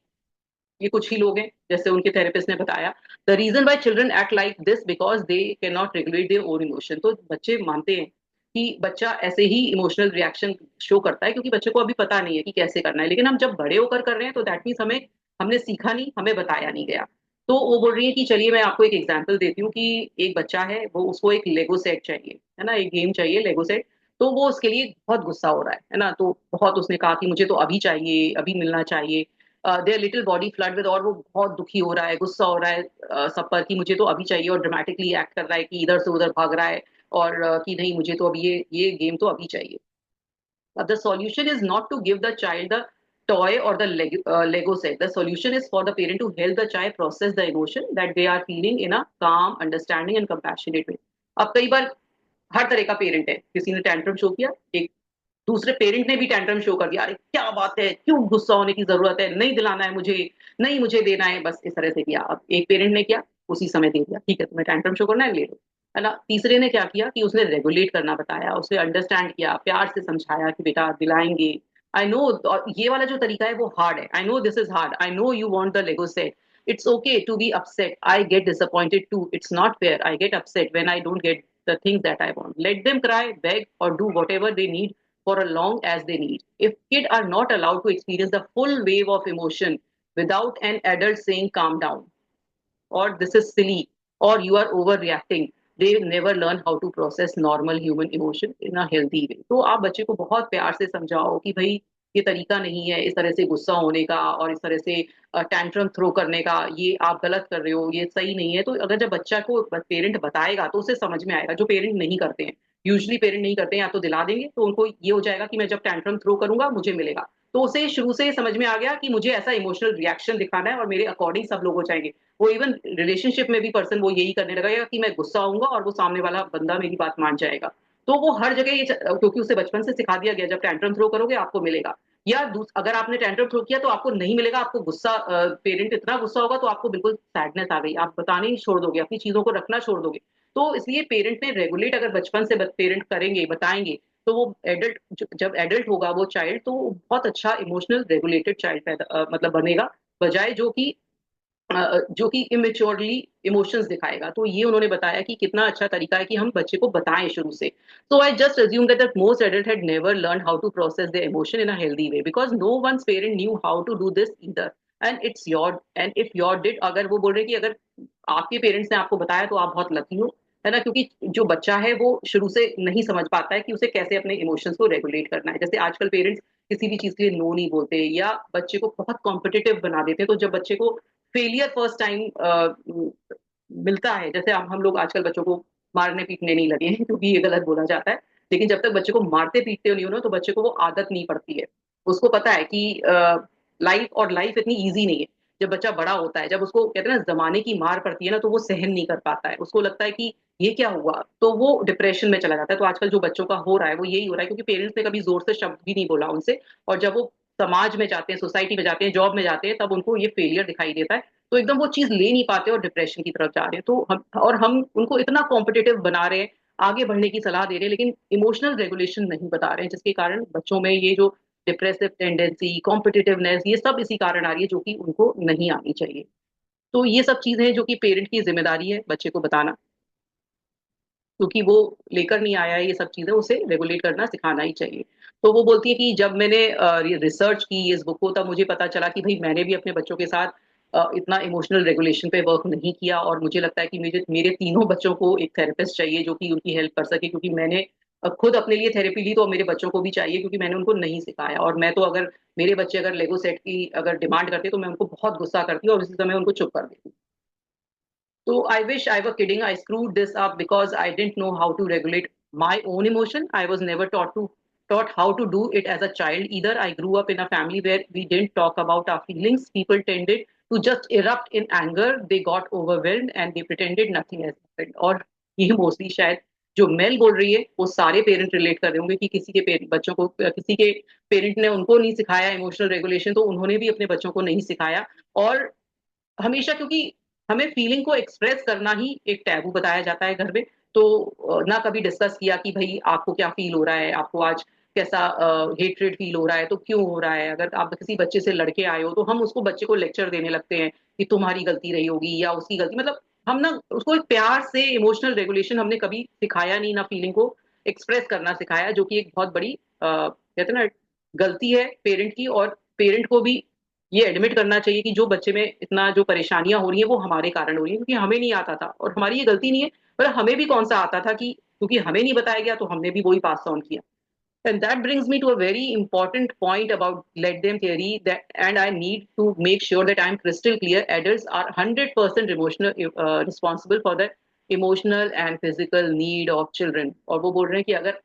ये कुछ ही लोग हैं, जैसे उनके थेरेपिस्ट ने बताया। The reason why children act like this because they can not regulate their own emotion. तो बच्चे मानते हैं कि बच्चा ऐसे ही इमोशनल रिएक्शन शो करता है, क्योंकि बच्चे को अभी पता नहीं है कि कैसे करना है। लेकिन हम जब बड़े होकर कर रहे हैं तो दैट मीन्स हमने सीखा नहीं, हमें बताया नहीं गया। तो वो बोल रही है कि चलिए मैं आपको एक एग्जाम्पल देती हूँ, कि एक बच्चा है, वो, उसको एक लेगो सेट चाहिए, है ना, एक गेम चाहिए, लेगो सेट। तो वो उसके लिए बहुत गुस्सा हो रहा है ना, तो बहुत उसने कहा कि मुझे तो अभी चाहिए, अभी मिलना चाहिए। Their little body flood with, और वो बहुत दुखी हो रहा है, गुस्सा हो रहा है सब पर, कि मुझे तो अभी चाहिए, और ड्रामेटिकली एक्ट कर रहा है कि इधर से उधर भाग रहा है, और कि नहीं, मुझे तो अभी ये गेम तो अभी चाहिए। The solution is not to give the child the toy or the Lego set. The solution is for the parent to help the child process the emotion that they are feeling in a calm, understanding and compassionate way. अब कई बार हर तरह का parent है, किसी ने tantrum show किया, एक दूसरे पेरेंट ने भी टैंट्रम शो कर दिया, अरे क्या बात है, क्यों गुस्सा होने की जरूरत है, नहीं दिलाना है मुझे, नहीं मुझे देना है, बस इस तरह से किया। अब एक पेरेंट ने किया, उसी समय दे दिया, ठीक है तुम्हें टैंट्रम शो करना है, ले लो, है ना। तीसरे ने क्या किया कि उसने रेगुलेट करना बताया, उसने अंडरस्टैंड किया, प्यार से समझाया कि बेटा दिलाएंगे, आई नो, ये वाला जो तरीका है वो हार्ड है, I know this is hard, I know you want the Lego set, it's okay to be upset, I get disappointed too, it's not fair, I get upset when I don't get the things that I want. Let them cry, beg, or do whatever they need for as long as they need. If kids are not allowed to experience the full wave of emotion without an adult saying calm down, or this is silly, or you are overreacting, they never learn how to process normal human emotion in a healthy way. तो आप बच्चे को बहुत प्यार से समझाओ कि भाई ये तरीका नहीं है इस तरह से गुस्सा होने का और इस तरह से टैंट्रम थ्रो करने का, ये आप गलत कर रहे हो, ये सही नहीं है। तो अगर जब बच्चा को पेरेंट बताएगा तो उसे समझ में आएगा। जो पेरेंट नहीं करते हैं, यूजली पेरेंट नहीं करते हैं, या तो दिला देंगे तो उनको ये हो जाएगा कि मैं जब टैंट्रम थ्रो करूंगा मुझे मिलेगा। तो उसे शुरू से समझ में आ गया कि मुझे ऐसा इमोशनल रिएक्शन दिखाना है और मेरे अकॉर्डिंग सब लोग हो जाएंगे। वो इवन रिलेशनशिप में भी पर्सन वो यही करने लगेगा कि मैं गुस्सा आऊंगा और वो सामने वाला बंदा मेरी बात मान जाएगा। तो वो हर जगह क्योंकि उसे बचपन से सिखा दिया गया जब टैंट्रम थ्रो करोगे आपको मिलेगा, या अगर आपने टैंट्रम थ्रो किया तो आपको नहीं मिलेगा, आपको गुस्सा पेरेंट इतना गुस्सा होगा तो आपको बिल्कुल सैडनेस आ गई, आप बताने ही छोड़ दोगे, अपनी चीजों को रखना छोड़ दोगे। तो इसलिए पेरेंट ने रेगुलेट अगर बचपन से पेरेंट करेंगे बताएंगे तो वो एडल्ट जब एडल्ट होगा वो चाइल्ड तो बहुत अच्छा इमोशनल रेगुलेटेड चाइल्ड पैदा मतलब बनेगा, बजाय जो कि इमेच्योरली इमोशंस दिखाएगा। तो ये उन्होंने बताया कि कितना अच्छा तरीका है कि हम बच्चे को बताएं शुरू से। So I just assume that most adults had never learned how to process their emotion in a healthy way because no one's parent knew how to do this either. And if your did, अगर वो बोल रहे हैं कि अगर आपके parents ने आपको बताया तो आप बहुत लकी हो, है ना? क्योंकि जो बच्चा है वो शुरू से नहीं समझ पाता है कि उसे कैसे अपने इमोशंस को रेगुलेट करना है। जैसे आजकल पेरेंट्स किसी भी चीज के लिए नो नहीं बोलते या बच्चे को बहुत कॉम्पिटिटिव बना देते हैं। तो जब बच्चे को फेलियर फर्स्ट टाइम मिलता है, जैसे हम लोग आजकल बच्चों को मारने पीटने नहीं लगे हैं क्योंकि ये गलत बोला जाता है, लेकिन जब तक बच्चे को मारते पीटते नहीं हो ना तो बच्चे को वो आदत नहीं पड़ती है। उसको पता है कि लाइफ इतनी ईजी नहीं है। जब बच्चा बड़ा होता है, जब उसको कहते हैं ना जमाने की मार पड़ती है ना, तो वो सहन नहीं कर पाता है, उसको लगता है कि ये क्या हुआ, तो वो डिप्रेशन में चला जाता है। तो आजकल जो बच्चों का हो रहा है वो यही हो रहा है क्योंकि पेरेंट्स ने कभी जोर से शब्द भी नहीं बोला उनसे, और जब वो समाज में जाते हैं, सोसाइटी में जाते हैं, जॉब में जाते हैं, तब उनको ये फेलियर दिखाई देता है। तो एकदम वो चीज ले नहीं पाते और डिप्रेशन की तरफ जा रहे हैं। तो हम उनको इतना कॉम्पिटिटिव बना रहे हैं, आगे बढ़ने की सलाह दे रहे हैं, लेकिन इमोशनल रेगुलेशन नहीं बता रहे हैं, जिसके कारण बच्चों में ये जो डिप्रेसिव टेंडेंसी, कॉम्पिटिटिवनेस, ये सब इसी कारण आ रही है जो कि उनको नहीं आनी चाहिए। तो ये सब चीजें हैं जो कि पेरेंट की जिम्मेदारी है बच्चे को बताना, क्योंकि वो लेकर नहीं आया है ये सब चीजें, उसे रेगुलेट करना सिखाना ही चाहिए। तो वो बोलती है कि जब मैंने रिसर्च की इस बुक को तब मुझे पता चला कि भाई मैंने भी अपने बच्चों के साथ इतना इमोशनल रेगुलेशन पे वर्क नहीं किया, और मुझे लगता है कि मुझे मेरे तीनों बच्चों को एक थेरेपिस्ट चाहिए जो कि उनकी हेल्प कर सके, क्योंकि मैंने खुद अपने लिए थेरेपी ली तो मेरे बच्चों को भी चाहिए, क्योंकि मैंने उनको नहीं सिखाया। और मैं तो अगर मेरे बच्चे अगर लेगो सेट की अगर डिमांड करते तो मैं उनको बहुत गुस्सा करती और उसी समय उनको चुप कर देती। So I wish I were kidding. I screwed this up because I didn't know how to regulate my own emotion. I was never taught how to do it as a child either. I grew up in a family where we didn't talk about our feelings. People tended to just erupt in anger. They got overwhelmed and they pretended nothing has happened. और ये mostly शायद जो mail बोल रही है वो सारे parent relate कर रहे होंगे कि किसी के बच्चों को किसी के पेरेंट ने उनको नहीं सिखाया इमोशनल रेगुलेशन, तो उन्होंने भी अपने बच्चों को नहीं सिखाया। और हमेशा क्योंकि हमें फीलिंग को एक्सप्रेस करना ही एक टैबू बताया जाता है घर में। तो ना कभी डिस्कस किया कि भाई आपको क्या फील हो रहा है, आपको आज कैसा हेट्रेड फील हो रहा है, तो क्यों हो रहा है। अगर आप किसी बच्चे से लड़के आए हो तो हम उसको बच्चे को लेक्चर देने लगते हैं कि तुम्हारी गलती रही होगी या उसकी गलती, मतलब हम ना उसको एक प्यार से इमोशनल रेगुलेशन हमने कभी सिखाया नहीं, ना फीलिंग को एक्सप्रेस करना सिखाया, जो कि एक बहुत बड़ी कहते हैं ना गलती है पेरेंट की। और पेरेंट को भी ये एडमिट करना चाहिए कि जो बच्चे में इतना जो परेशानियां हो रही हैं वो हमारे कारण हो रही है, क्योंकि हमें नहीं आता था और हमारी ये गलती नहीं है। पर हमें भी कौन सा आता था कि क्योंकि हमें नहीं बताया गया तो हमने भी वही पास ऑन किया। And that brings me to a very important point about let them theory that, and I need to make sure that I'm crystal clear. Adults are 100% responsible for the emotional and physical need of children. और वो बोल रहे हैं कि अगर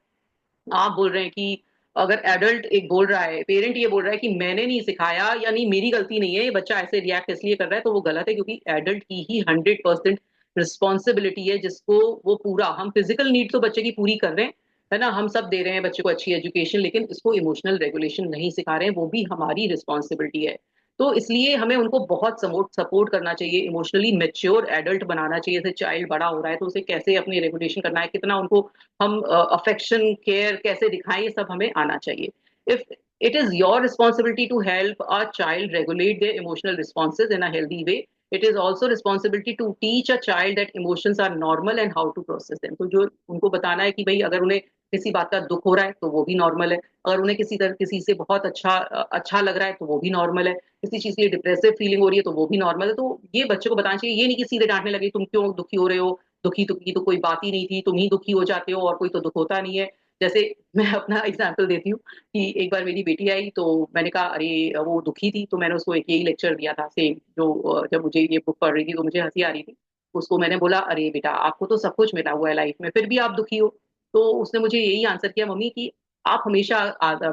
आप बोल रहे हैं कि अगर एडल्ट एक बोल रहा है, पेरेंट ये बोल रहा है कि मैंने नहीं सिखाया या नहीं मेरी गलती नहीं है, ये बच्चा ऐसे रिएक्ट इसलिए कर रहा है, तो वो गलत है, क्योंकि एडल्ट की ही 100% रिस्पॉन्सिबिलिटी है, जिसको वो पूरा हम फिजिकल नीड तो बच्चे की पूरी कर रहे हैं, है ना, हम सब दे रहे हैं बच्चे को अच्छी एजुकेशन, लेकिन इसको इमोशनल रेगुलेशन नहीं सिखा रहे हैं, वो भी हमारी रिस्पॉन्सिबिलिटी है। तो इसलिए हमें उनको बहुत सपोर्ट करना चाहिए, इमोशनली मेच्योर एडल्ट बनाना चाहिए। जैसे चाइल्ड बड़ा हो रहा है तो उसे कैसे अपनी रेगुलेशन करना है, कितना उनको हम अफेक्शन केयर कैसे दिखाएं, ये सब हमें आना चाहिए। If it is your responsibility to help a child regulate their emotional responses in a healthy way. It is also responsibility to teach a child that emotions are normal and how to process them. तो जो उनको बताना है कि भाई अगर उन्हें किसी बात का दुख हो रहा है तो वो भी नॉर्मल है, अगर उन्हें किसी से बहुत अच्छा लग रहा है तो वो भी नॉर्मल है, किसी चीज की डिप्रेसिव फीलिंग हो रही है तो वो भी नॉर्मल है। तो ये बच्चे को बताना चाहिए, ये नहीं कि सीधे डांटने लगे तुम क्यों दुखी हो रहे हो, दुखी तो की तो कोई बात ही नहीं थी, तुम ही दुखी हो जाते हो और कोई तो दुख होता नहीं है। जैसे मैं अपना एग्जाम्पल देती हूँ कि एक बार मेरी बेटी आई तो मैंने कहा अरे वो दुखी थी, तो मैंने उसको एक यही लेक्चर दिया था सेम, जो जब मुझे ये बुक पढ़ रही थी तो मुझे हंसी आ रही थी। उसको मैंने बोला अरे बेटा आपको तो सब कुछ मिला हुआ है लाइफ में फिर भी आप दुखी हो। तो उसने मुझे यही आंसर किया, मम्मी कि आप हमेशा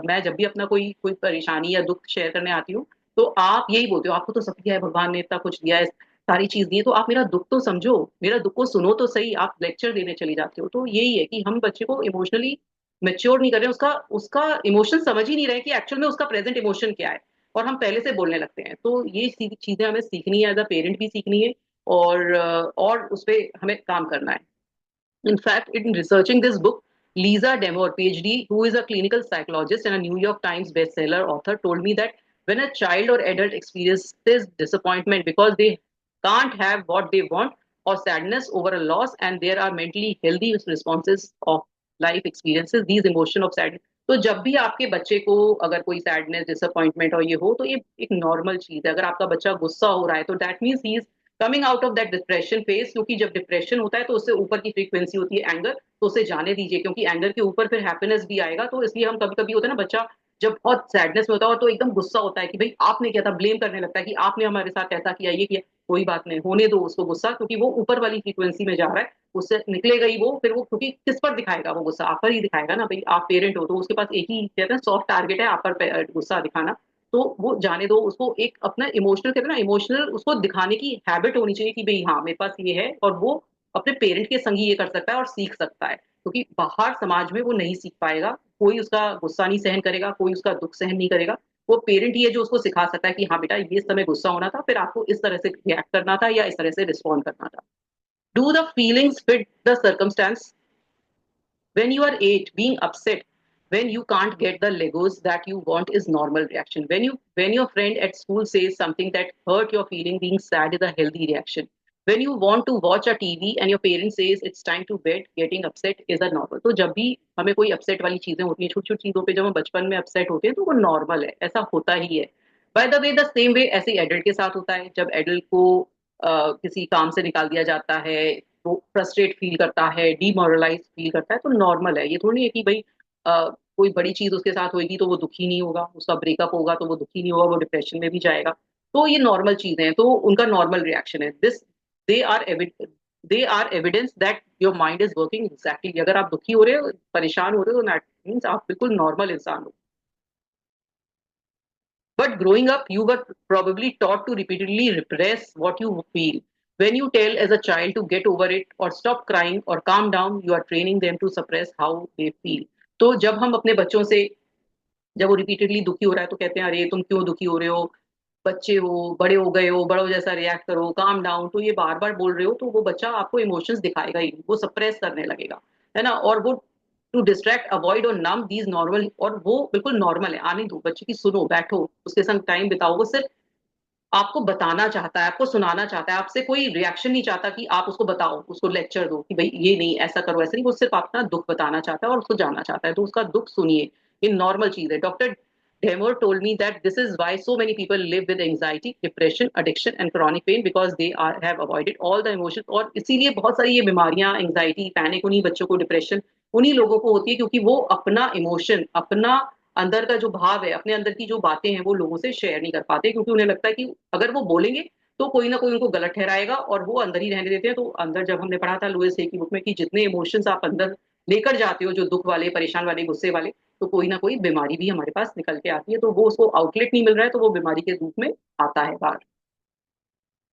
मैं जब भी अपना कोई कोई परेशानी या दुख शेयर करने आती हूँ तो आप यही बोलते हो आपको तो सब दिया है भगवान ने, इतना कुछ दिया है, सारी चीज दी है, तो आप मेरा दुख तो समझो, मेरा दुख को सुनो तो सही, आप लेक्चर देने चली जाते हो। तो यही है कि हम बच्चे को इमोशनली मेच्योर नहीं कर रहे हैं, उसका उसका इमोशन समझ ही नहीं रहे कि एक्चुअल में उसका प्रेजेंट इमोशन क्या है, और हम पहले से बोलने लगते हैं। तो ये चीजें हमें सीखनी है, एज अ पेरेंट भी सीखनी है, और उस पर हमें काम करना है। In fact, in researching this book, Lisa Demore, PhD, who is a clinical psychologist and a New York Times bestseller author, told me that when a child or adult experiences disappointment because they can't have what they want, or sadness over a loss, and there are mentally healthy responses of life experiences, these emotion of sadness. तो जब भी आपके बच्चे को अगर कोई sadness disappointment और ये हो तो ये एक नॉर्मल चीज है। अगर आपका बच्चा गुस्सा हो रहा है तो that means he is coming out of that depression phase, क्योंकि जब डिप्रेशन होता है तो उससे ऊपर की फ्रीक्वेंसी होती है एंगर, तो उसे जाने दीजिए, क्योंकि एंगर के ऊपर फिर हैप्पीनेस भी आएगा। तो इसलिए हम कभी कभी होता है ना, बच्चा जब बहुत सैडनेस में होता है और तो एकदम गुस्सा होता है कि भाई आपने किया था, ब्लेम करने लगता है कि आपने हमारे साथ ऐसा किया ये किया। कोई बात नहीं, होने दो उसको गुस्सा, क्योंकि वो ऊपर वाली फ्रीक्वेंसी में जा रहा है, उससे निकलेगा ही वो। फिर वो क्योंकि किस पर दिखाएगा वो गुस्सा, आप पर ही दिखाएगा ना भाई, आप पेरेंट हो तो उसके पास एक ही कहते हैं सॉफ्ट टारगेट है, आप पर गुस्सा दिखाना। तो वो जाने दो उसको, एक अपना इमोशनल कहते हैं ना, इमोशनल उसको दिखाने की हैबिट होनी चाहिए कि भाई हाँ मेरे पास ये है, और वो अपने पेरेंट के संग ही ये कर सकता है और सीख सकता है, क्योंकि बाहर समाज में वो नहीं सीख पाएगा। कोई उसका गुस्सा नहीं सहन करेगा, कोई उसका दुख सहन नहीं करेगा। वो पेरेंट ही है जो उसको सिखा सकता है कि हाँ बेटा ये समय गुस्सा होना था, फिर आपको इस तरह से रिएक्ट करना था या इस तरह से रिस्पॉन्ड करना था। Do the feelings fit the circumstance? When you are 8, being upset when you can't get the Legos that you want is normal reaction. When your friend at school says something that hurt your feeling, being sad is a healthy reaction. When you want to watch a TV and your parent says it's time to bed, getting upset is a normal. तो जब भी हमें कोई upset वाली चीजें होती हैं, छोटी छोटी चीजों पे जब हम बचपन में अपसेट होते हैं तो वो नॉर्मल है, ऐसा होता ही है। By the way the same way ऐसे एडल्ट के साथ होता है, जब एडल्ट को किसी काम से निकाल दिया जाता है, वो फ्रस्ट्रेट फील करता है, डीमोरलाइज फील करता है, तो नॉर्मल है। ये थोड़ी है कि भाई कोई बड़ी चीज उसके साथ होगी तो वो दुखी नहीं होगा, उसका ब्रेकअप होगा तो वो दुखी नहीं होगा, वो डिप्रेशन में भी जाएगा। तो ये नॉर्मल चीजें हैं, तो उनका नॉर्मल रिएक्शन है this. They are they are evidence that your mind is working exactly. अगर आप दुखी हो रहे हो, परेशान हो रहे हो, दैट मीन्स आप बिल्कुल नॉर्मल इंसान हो। But growing up, you were probably taught to repeatedly repress what you feel. When you tell as a child to get over it or stop crying or calm down, you are training them to suppress how they feel. तो जब हम अपने बच्चों से, जब वो repeatedly दुखी हो रहा है तो कहते हैं अरे तुम क्यों दुखी हो रहे हो, बच्चे हो, बड़े हो गए हो, बड़ों जैसा रिएक्ट करो, काम डाउन, तो ये बार बार बोल रहे हो तो वो बच्चा आपको इमोशंस दिखाएगा ही नहीं, वो सप्रेस करने लगेगा, है ना। और वो टू डिस्ट्रैक्ट अवॉइड और नम दीज नॉर्मल, और वो बिल्कुल नॉर्मल है, आने दो बच्चे की, सुनो, बैठो उसके संग टाइम बिताओ। वो सिर्फ आपको बताना चाहता है, आपको सुनाना चाहता है, आपसे कोई रिएक्शन नहीं चाहता कि आप उसको बताओ, उसको लेक्चर दो कि भाई ये नहीं ऐसा करो ऐसा नहीं। वो सिर्फ अपना दुख बताना चाहता है और उसको जानना चाहता है, तो उसका दुख सुनिए, ये नॉर्मल चीज है। Doctor Demore told me that this is why so many people live with anxiety, depression, addiction, and chronic pain because they have avoided all the emotions. और इसीलिए बहुत सारी ये बीमारियां, एंग्जाइटी, पैनिक उन्हीं बच्चों को, डिप्रेशन उन्हीं लोगों को होती है, क्योंकि वो अपना इमोशन, अपना अंदर का जो भाव है, अपने अंदर की जो बातें हैं वो लोगों से शेयर नहीं कर पाते, क्योंकि उन्हें लगता है कि अगर वो बोलेंगे तो कोई ना कोई उनको गलत ठहराएगा, और वो अंदर ही रहने देते हैं। तो अंदर, जब हमने पढ़ा था लुईस हे की बुक में कि जितने इमोशंस आप अंदर लेकर जाते हो, जो दुख वाले, परेशान वाले, गुस्से वाले, तो कोई ना कोई बीमारी भी हमारे पास निकल के आती है। तो वो उसको आउटलेट नहीं मिल रहा है तो वो बीमारी के रूप में आता है बाहर।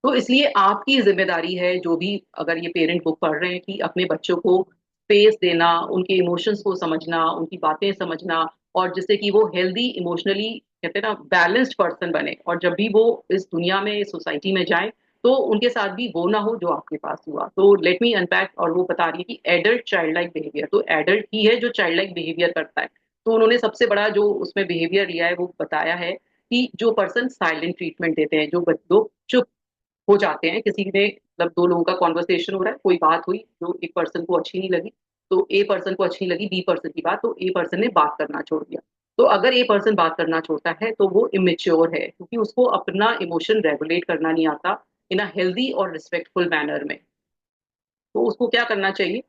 तो इसलिए आपकी जिम्मेदारी है, जो भी अगर ये पेरेंट बुक पढ़ रहे हैं, कि अपने बच्चों को स्पेस देना, उनके इमोशंस को समझना, उनकी बातें समझना, और जिससे कि वो हेल्दी इमोशनली कहते हैं ना बैलेंस्ड पर्सन बने, और जब भी वो इस दुनिया में, इस सोसाइटी में जाए तो उनके साथ भी वो ना हो जो आपके पास हुआ। तो लेट मी अनपैक। और वो बता रही है कि एडल्ट चाइल्ड लाइक बिहेवियर, तो एडल्ट ही है जो चाइल्ड लाइक बिहेवियर करता है। तो उन्होंने सबसे बड़ा जो उसमें बिहेवियर लिया है वो बताया है कि जो पर्सन साइलेंट ट्रीटमेंट देते हैं, जो लोग चुप हो जाते हैं, किसी ने मतलब दो लोगों का कॉन्वर्सेशन हो रहा है, कोई बात हुई जो एक पर्सन को अच्छी नहीं लगी, तो ए पर्सन को अच्छी नहीं लगी बी पर्सन की बात, तो ए पर्सन ने बात करना छोड़ दिया। तो अगर ए पर्सन बात करना छोड़ता है तो वो इमेच्योर है, क्योंकि उसको अपना इमोशन रेगुलेट करना नहीं आता इन अ हेल्दी और रिस्पेक्टफुल मैनर में। तो उसको क्या करना चाहिए,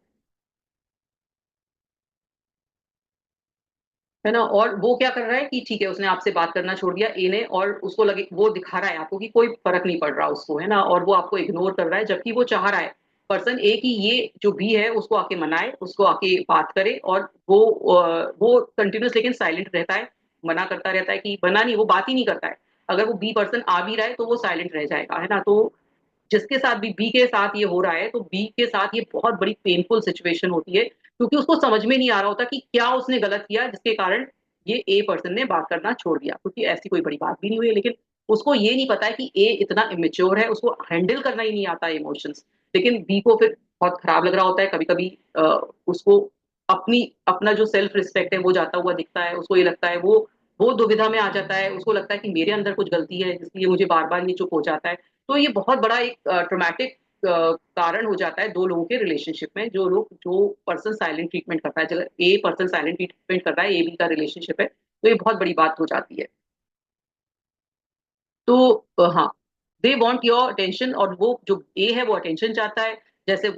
है ना। और वो क्या कर रहा है कि ठीक है उसने आपसे बात करना छोड़ दिया ए ने, और उसको लगे वो दिखा रहा है आपको कि कोई फर्क नहीं पड़ रहा उसको, है ना, और वो आपको इग्नोर कर रहा है, जबकि वो चाह रहा है पर्सन ए की ये जो बी है उसको आके मनाए, उसको आके बात करे, और वो कंटिन्यूस लेकिन साइलेंट रहता है, मना करता रहता है कि मना नहीं, वो बात ही नहीं करता है। अगर वो बी पर्सन आ भी रहा है तो वो साइलेंट रह जाएगा, है ना। तो जिसके साथ भी बी के साथ ये हो रहा है, तो बी के साथ ये बहुत बड़ी पेनफुल सिचुएशन होती है, क्योंकि उसको समझ में नहीं आ रहा होता कि क्या उसने गलत किया जिसके कारण ये ए पर्सन ने बात करना छोड़ दिया, क्योंकि ऐसी कोई बड़ी बात भी नहीं हुई है, लेकिन उसको ये नहीं पता है कि ए इतना इमेच्योर है, उसको हैंडल करना ही नहीं आता इमोशंस। लेकिन बी को फिर बहुत खराब लग रहा होता है कभी कभी, उसको अपनी अपना जो सेल्फ रिस्पेक्ट है वो जाता हुआ दिखता है, उसको ये लगता है वो दुविधा में आ जाता है, उसको लगता है कि मेरे अंदर कुछ गलती है इसलिए मुझे बार बार ये चुप हो जाता है। तो ये बहुत बड़ा एक ट्रोमैटिक कारण हो जाता है दो लोगों के रिलेशनशिप में। जो पर्सन साइलेंट ट्रीटमेंट करता है, जब ए पर्सन साइलेंट ट्रीटमेंट करता है, ए बी का रिलेशनशिप है, तो ये बहुत बड़ी बात हो जाती है। तो हाँ, दे वांट योर अटेंशन, और वो जो ए है वो अटेंशन चाहता है। जैसे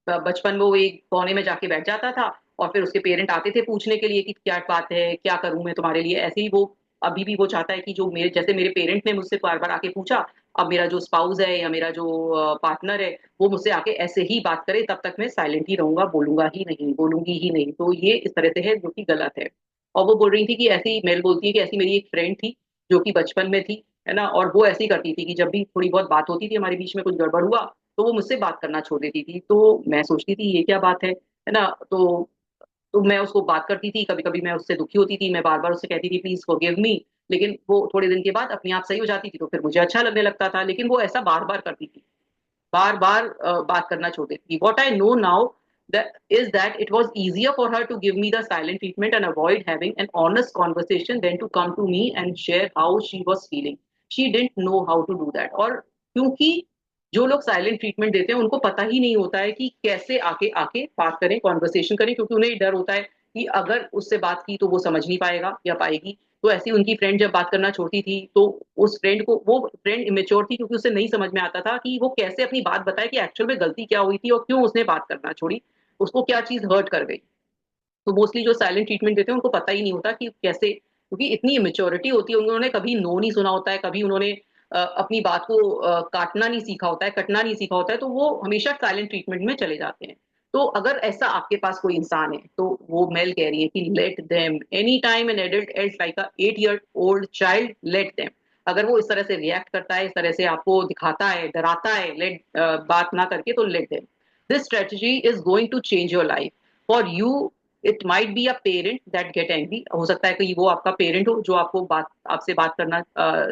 बचपन में वो एक कोने में जाके बैठ जाता था, और फिर उसके पेरेंट आते थे पूछने के लिए कि क्या बात है, क्या करूं मैं तुम्हारे लिए, ऐसे ही वो अभी भी वो चाहता है कि जो मेरे जैसे मेरे पेरेंट ने मुझसे बार बार आके पूछा, अब मेरा जो स्पाउस है या मेरा जो पार्टनर है वो मुझसे आके ऐसे ही बात करे, तब तक मैं साइलेंट ही रहूंगा, बोलूंगा ही नहीं, बोलूंगी ही नहीं। तो ये इस तरह से है, जो कि गलत है। और वो बोल रही थी कि ऐसी मेल बोलती है कि ऐसी मेरी एक फ्रेंड थी जो कि बचपन में थी, है ना, और वो ऐसी करती थी कि जब भी थोड़ी बहुत बात होती थी हमारे बीच में, कुछ गड़बड़ हुआ, तो वो मुझसे बात करना छोड़ देती थी। तो मैं सोचती थी ये क्या बात है ना। तो मैं उसको बात करती थी, कभी कभी मैं उससे दुखी होती थी, मैं बार बार उससे कहती थी प्लीज फॉरगिव मी, लेकिन वो थोड़े दिन के बाद अपने आप सही हो जाती थी, तो फिर मुझे अच्छा लगने लगता था। लेकिन वो ऐसा बार बार करती थी, बार बार बात करना छोड़ देती थी। What I know now is that it was easier for her to give me the silent treatment and avoid having an honest conversation than to come to me and share how she was feeling. She didn't know how to do that. और क्योंकि जो लोग silent treatment देते हैं उनको पता ही नहीं होता है कि कैसे आके आके बात करें, कॉन्वर्सेशन करें, क्योंकि उन्हें डर होता है कि अगर उससे बात की तो वो समझ नहीं पाएगा या पाएगी। तो ऐसी उनकी फ्रेंड जब बात करना छोड़ती थी, तो उस फ्रेंड को, वो फ्रेंड इमेच्योर थी क्योंकि उसे नहीं समझ में आता था कि वो कैसे अपनी बात बताए कि एक्चुअल में गलती क्या हुई थी और क्यों उसने बात करना छोड़ी, उसको क्या चीज हर्ट कर गई। तो मोस्टली जो साइलेंट ट्रीटमेंट देते हैं उनको पता ही नहीं होता कि कैसे, क्योंकि इतनी इमेच्योरिटी होती है, उन्होंने कभी नो नहीं सुना होता है, कभी उन्होंने अपनी बात को काटना नहीं सीखा होता है, कटना नहीं सीखा होता है, तो वो हमेशा साइलेंट ट्रीटमेंट में चले जाते हैं। तो अगर ऐसा आपके पास कोई इंसान है, तो वो मेल कह रही है कि let them any time an adult else like a 8 year old child, let them. अगर वो इस तरह से रिएक्ट करता है, इस तरह से आपको दिखाता है, डराता है, लेट बात ना करके, तो let them. This strategy is going to change your life for you. It might be a parent that get angry, हो सकता है कि वो आपका पेरेंट हो जो आपसे बात करना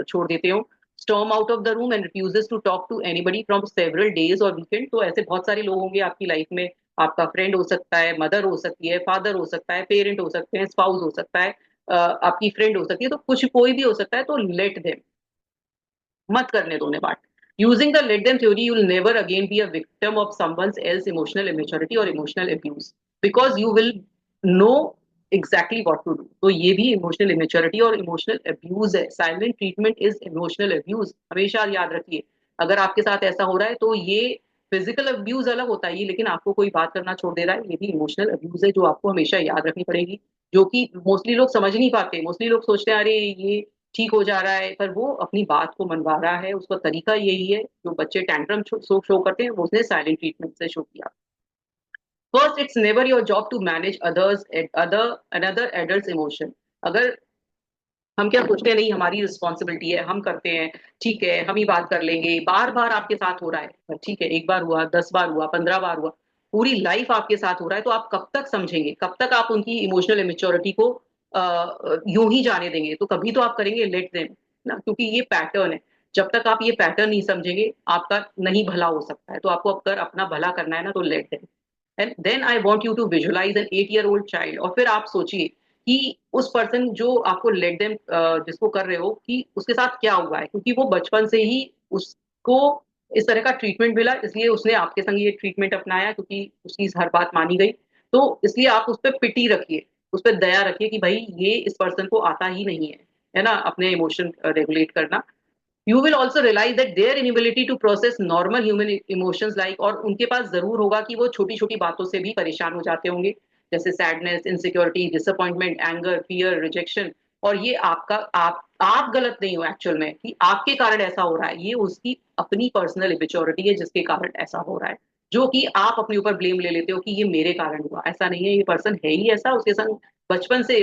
छोड़ देते हो। Storm out of the room and refuses to talk to anybody from several days और वीकेंड। तो ऐसे बहुत सारे लोग होंगे आपकी लाइफ में, आपका फ्रेंड हो सकता है, मदर हो सकती है, फादर हो सकता है, पेरेंट हो सकते हैं, स्पाउस हो सकता है, आपकी फ्रेंड हो सकती है, तो कुछ कोई भी हो सकता है। तो लेट देम, मत करने दो उन्हें बात। Using the let them theory, you will never again be a victim of someone else emotional immaturity और emotional abuse, because you will know exactly what to do. तो ये भी इमोशनल इमेच्योरिटी और इमोशनल अब्यूज है। Silent treatment is emotional abuse, हमेशा याद रखिए। अगर आपके साथ ऐसा हो रहा है तो ये फिजिकल अब्यूज अलग होता है ये, लेकिन आपको कोई बात करना छोड़ दे रहा है, ये भी इमोशनल अब्यूज है जो आपको हमेशा याद रखनी पड़ेगी, जो कि मोस्टली लोग समझ नहीं पाते। मोस्टली लोग सोचते हैं अरे ये ठीक हो जा रहा है, पर वो अपनी बात को मनवा रहा है, उसका तरीका यही है। जो बच्चे टैंट्रम शो करते हैं वो उसने साइलेंट ट्रीटमेंट से शो किया। First, it's never your job to manage another adult emotion. अगर हम क्या सोचते हैं, नहीं हमारी रिस्पॉन्सिबिलिटी है, हम करते हैं, ठीक है हम ही बात कर लेंगे, बार बार आपके साथ हो रहा है, पर ठीक है एक बार हुआ, 10 बार हुआ, 15 बार हुआ, पूरी लाइफ आपके साथ हो रहा है, तो आप कब तक समझेंगे, कब तक आप उनकी इमोशनल इमेच्योरिटी को यूं ही जाने देंगे। तो कभी तो आप करेंगे लेट देम ना, क्योंकि ये पैटर्न है। जब तक आप ये पैटर्न नहीं समझेंगे आपका नहीं भला हो सकता है। तो आपको अगर अपना भला करना है ना, तो let them. And then I want you to visualize an 8 year old child. और फिर आप सोचिए कि उस पर्सन जो आपको लेट देम जिसको कर रहे हो कि उसके साथ क्या हुआ है, क्योंकि वो बचपन से ही उसको इस तरह का ट्रीटमेंट मिला, इसलिए उसने आपके संग ये ट्रीटमेंट अपनाया, क्योंकि उसकी हर बात मानी गई। तो इसलिए आप उस पर पिटी रखिए, उस पर दया रखिए कि भाई ये इस पर्सन को आता ही नहीं है ना, अपने इमोशन रेगुलेट करना। You will also realize that their inability to process normal human emotions like, और उनके पास जरूर होगा कि वो छोटी छोटी बातों से भी परेशान हो जाते होंगे, जैसे sadness, insecurity, disappointment, anger, fear, rejection. और ये आपका आप गलत नहीं हो एक्चुअल में कि आपके कारण ऐसा हो रहा है, ये उसकी अपनी पर्सनल इमेच्योरिटी है जिसके कारण ऐसा हो रहा है, जो कि आप अपने ऊपर ब्लेम ले लेते हो कि ये मेरे कारण हुआ। ऐसा नहीं है, ये पर्सन है ही ऐसा, उसके संग बचपन से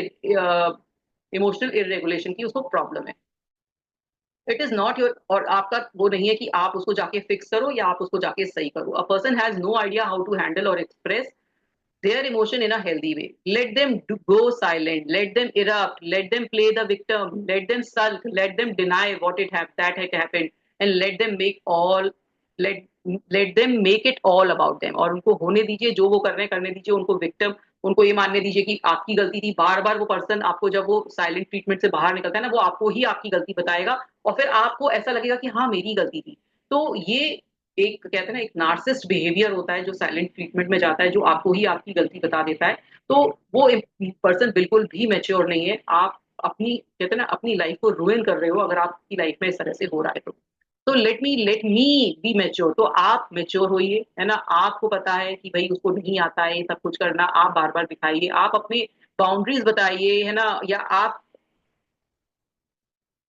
इमोशनल इरेगुलेशन की उसको प्रॉब्लम है। इट इज नॉट योर, और आपका वो नहीं है कि आप उसको जाके फिक्स करो या आप उसको जाके सही करो। A person has no idea how to handle और express their emotion in a healthy way. Let them go silent. Let them erupt. Let them play the victim. Let them sulk. Let them deny that had happened, and let let them make it all about them. और उनको होने दीजिए, जो वो कर रहे हैं करने दीजिए, उनको विक्टिम, उनको ये मानने दीजिए कि आपकी गलती थी। बार बार वो पर्सन आपको, जब वो साइलेंट ट्रीटमेंट से बाहर निकलता है ना, वो आपको ही आपकी गलती बताएगा, और फिर आपको ऐसा लगेगा कि हाँ मेरी गलती थी। तो ये एक कहते हैं ना, एक नार्सिस्ट बिहेवियर होता है जो साइलेंट ट्रीटमेंट में जाता है, जो आपको ही आपकी गलती बता देता है। तो वो पर्सन बिल्कुल भी मैच्योर नहीं है। आप अपनी कहते हैं ना अपनी लाइफ को रुइन कर रहे हो अगर आपकी लाइफ में इस तरह से हो रहा है तो लेट मी बी मैच्योर। तो आप मैच्योर होइए, है ना, आपको पता है कि भाई उसको नहीं आता है ये सब कुछ करना, आप बार बार दिखाइए, आप अपनी बाउंड्रीज बताइए, है ना, या आप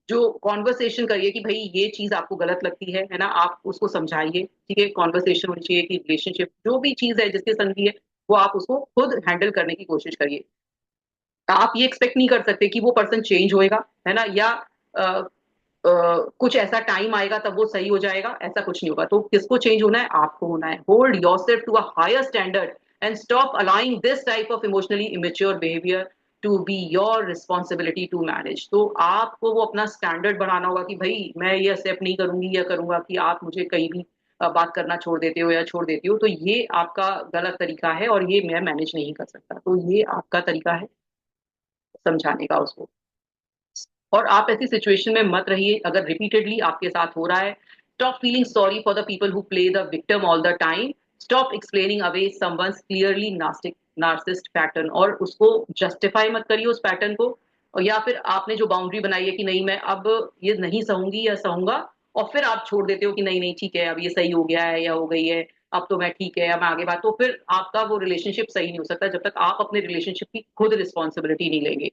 जो कॉन्वर्सेशन करिए कि भाई ये चीज आपको गलत लगती है ना, आप उसको समझाइए। ठीक है, कॉन्वर्सेशन होनी चाहिए कि रिलेशनशिप जो भी चीज है जिसके संग भी है, वो आप उसको खुद हैंडल करने की कोशिश करिए। आप ये एक्सपेक्ट नहीं कर सकते कि वो पर्सन चेंज होएगा, है ना, या अ, कुछ ऐसा टाइम आएगा तब वो सही हो जाएगा, ऐसा कुछ नहीं होगा। तो किसको चेंज होना है? आपको होना है। Hold yourself to a higher standard and stop allowing this type of emotionally immature behaviour to be your responsibility to manage. तो आपको वो अपना स्टैंडर्ड बनाना होगा कि भाई मैं ये एक्सेप्ट नहीं करूंगी या करूंगा कि आप मुझे कहीं भी बात करना छोड़ देते हो या छोड़ देती हो, तो ये आपका गलत तरीका है और ये मैं मैनेज नहीं कर सकता। तो ये आपका तरीका है समझाने का उसको। और आप ऐसी सिचुएशन में मत रहिए अगर रिपीटेडली आपके साथ हो रहा है। Stop feeling sorry for the people who play the victim all the time. Stop explaining away someone's clearly narcissist pattern, और उसको जस्टिफाई मत करिए उस पैटर्न को। और या फिर आपने जो बाउंड्री बनाई है कि नहीं मैं अब ये नहीं सहूंगी या सहूंगा, और फिर आप छोड़ देते हो कि नहीं नहीं ठीक है अब ये सही हो गया है या हो गई है, अब तो मैं ठीक है, अब मैं आगे बात, तो फिर आपका वो रिलेशनशिप सही नहीं हो सकता जब तक आप अपने रिलेशनशिप की खुद रिस्पॉन्सिबिलिटी नहीं लेंगे।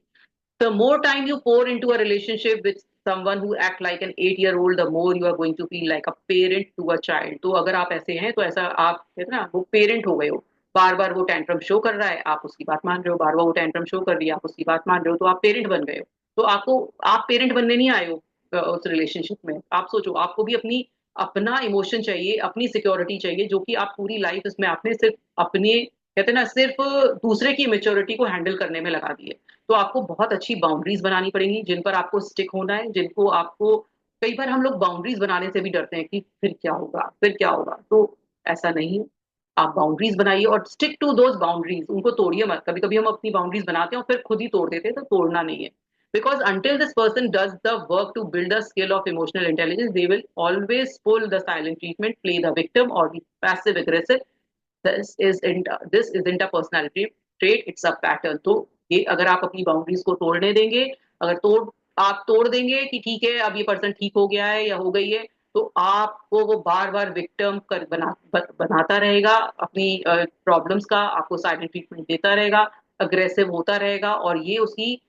The more time you pour into a relationship with someone who act like an 8 year old, the more you are going to feel like a parent to a child. तो अगर आप ऐसे हैं तो ऐसा आप कहते हैं ना वो पेरेंट हो गए हो। बार बार वो टेंट्रम शो कर रहा है, आप उसकी बात मान रहे हो, बार बार वो टेंट्रम शो कर रही है, आप उसकी बात मान रहे हो, तो आप पेरेंट बन गए हो। तो आपको, आप पेरेंट बनने नहीं आए हो उस रिलेशनशिप में। आप सोचो, आपको भी अपनी अपना इमोशन चाहिए, अपनी सिक्योरिटी चाहिए, जो कि आप पूरी लाइफ इसमें आपने सिर्फ अपने कहते हैं ना सिर्फ दूसरे की मेच्योरिटी को हैंडल करने में लगा दी है। तो आपको बहुत अच्छी बाउंड्रीज बनानी पड़ेंगी जिन पर आपको स्टिक होना है, जिनको आपको, कई बार हम लोग बाउंड्रीज बनाने से भी डरते हैं कि फिर क्या होगा, फिर क्या होगा। तो ऐसा नहीं है, आप बाउंड्रीज बनाइए और स्टिक टू दोज बाउंड्रीज, उनको तोड़िए मत। कभी कभी हम अपनी बाउंड्रीज बनाते हैं और फिर खुद ही तोड़ देते हैं, तो तोड़ना नहीं है। Because until this person does the work to build a skill of emotional intelligence, they will always pull the silent treatment, play the victim or be passive aggressive. This isn't a personality trait, it's a pattern. तो ये अगर आप अपनी boundaries को तोड़ने देंगे, अगर आप तोड़ देंगे कि ठीक है अब ये पर्सन ठीक हो गया है या हो गई है, तो आपको वो बार बार विक्टिम बनाता रहेगा अपनी प्रॉब्लम्स का, आपको साइलेंट ट्रीटमेंट देता रहेगा, अग्रेसिव होता रहेगा, और ये उसकी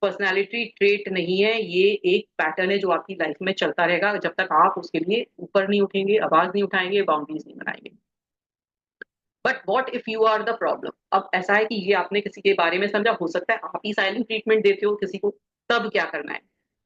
पर्सनैलिटी ट्रेट नहीं है, ये एक पैटर्न है जो आपकी लाइफ में चलता रहेगा जब तक आप उसके लिए ऊपर नहीं उठेंगे, आवाज नहीं उठाएंगे, बाउंड्रीज नहीं बनाएंगे। But what if you are the problem? अब ऐसा है कि ये आपने किसी के बारे में समझा, हो सकता है आप ही साइलेंट ट्रीटमेंट देते हो किसी को, तब क्या करना है?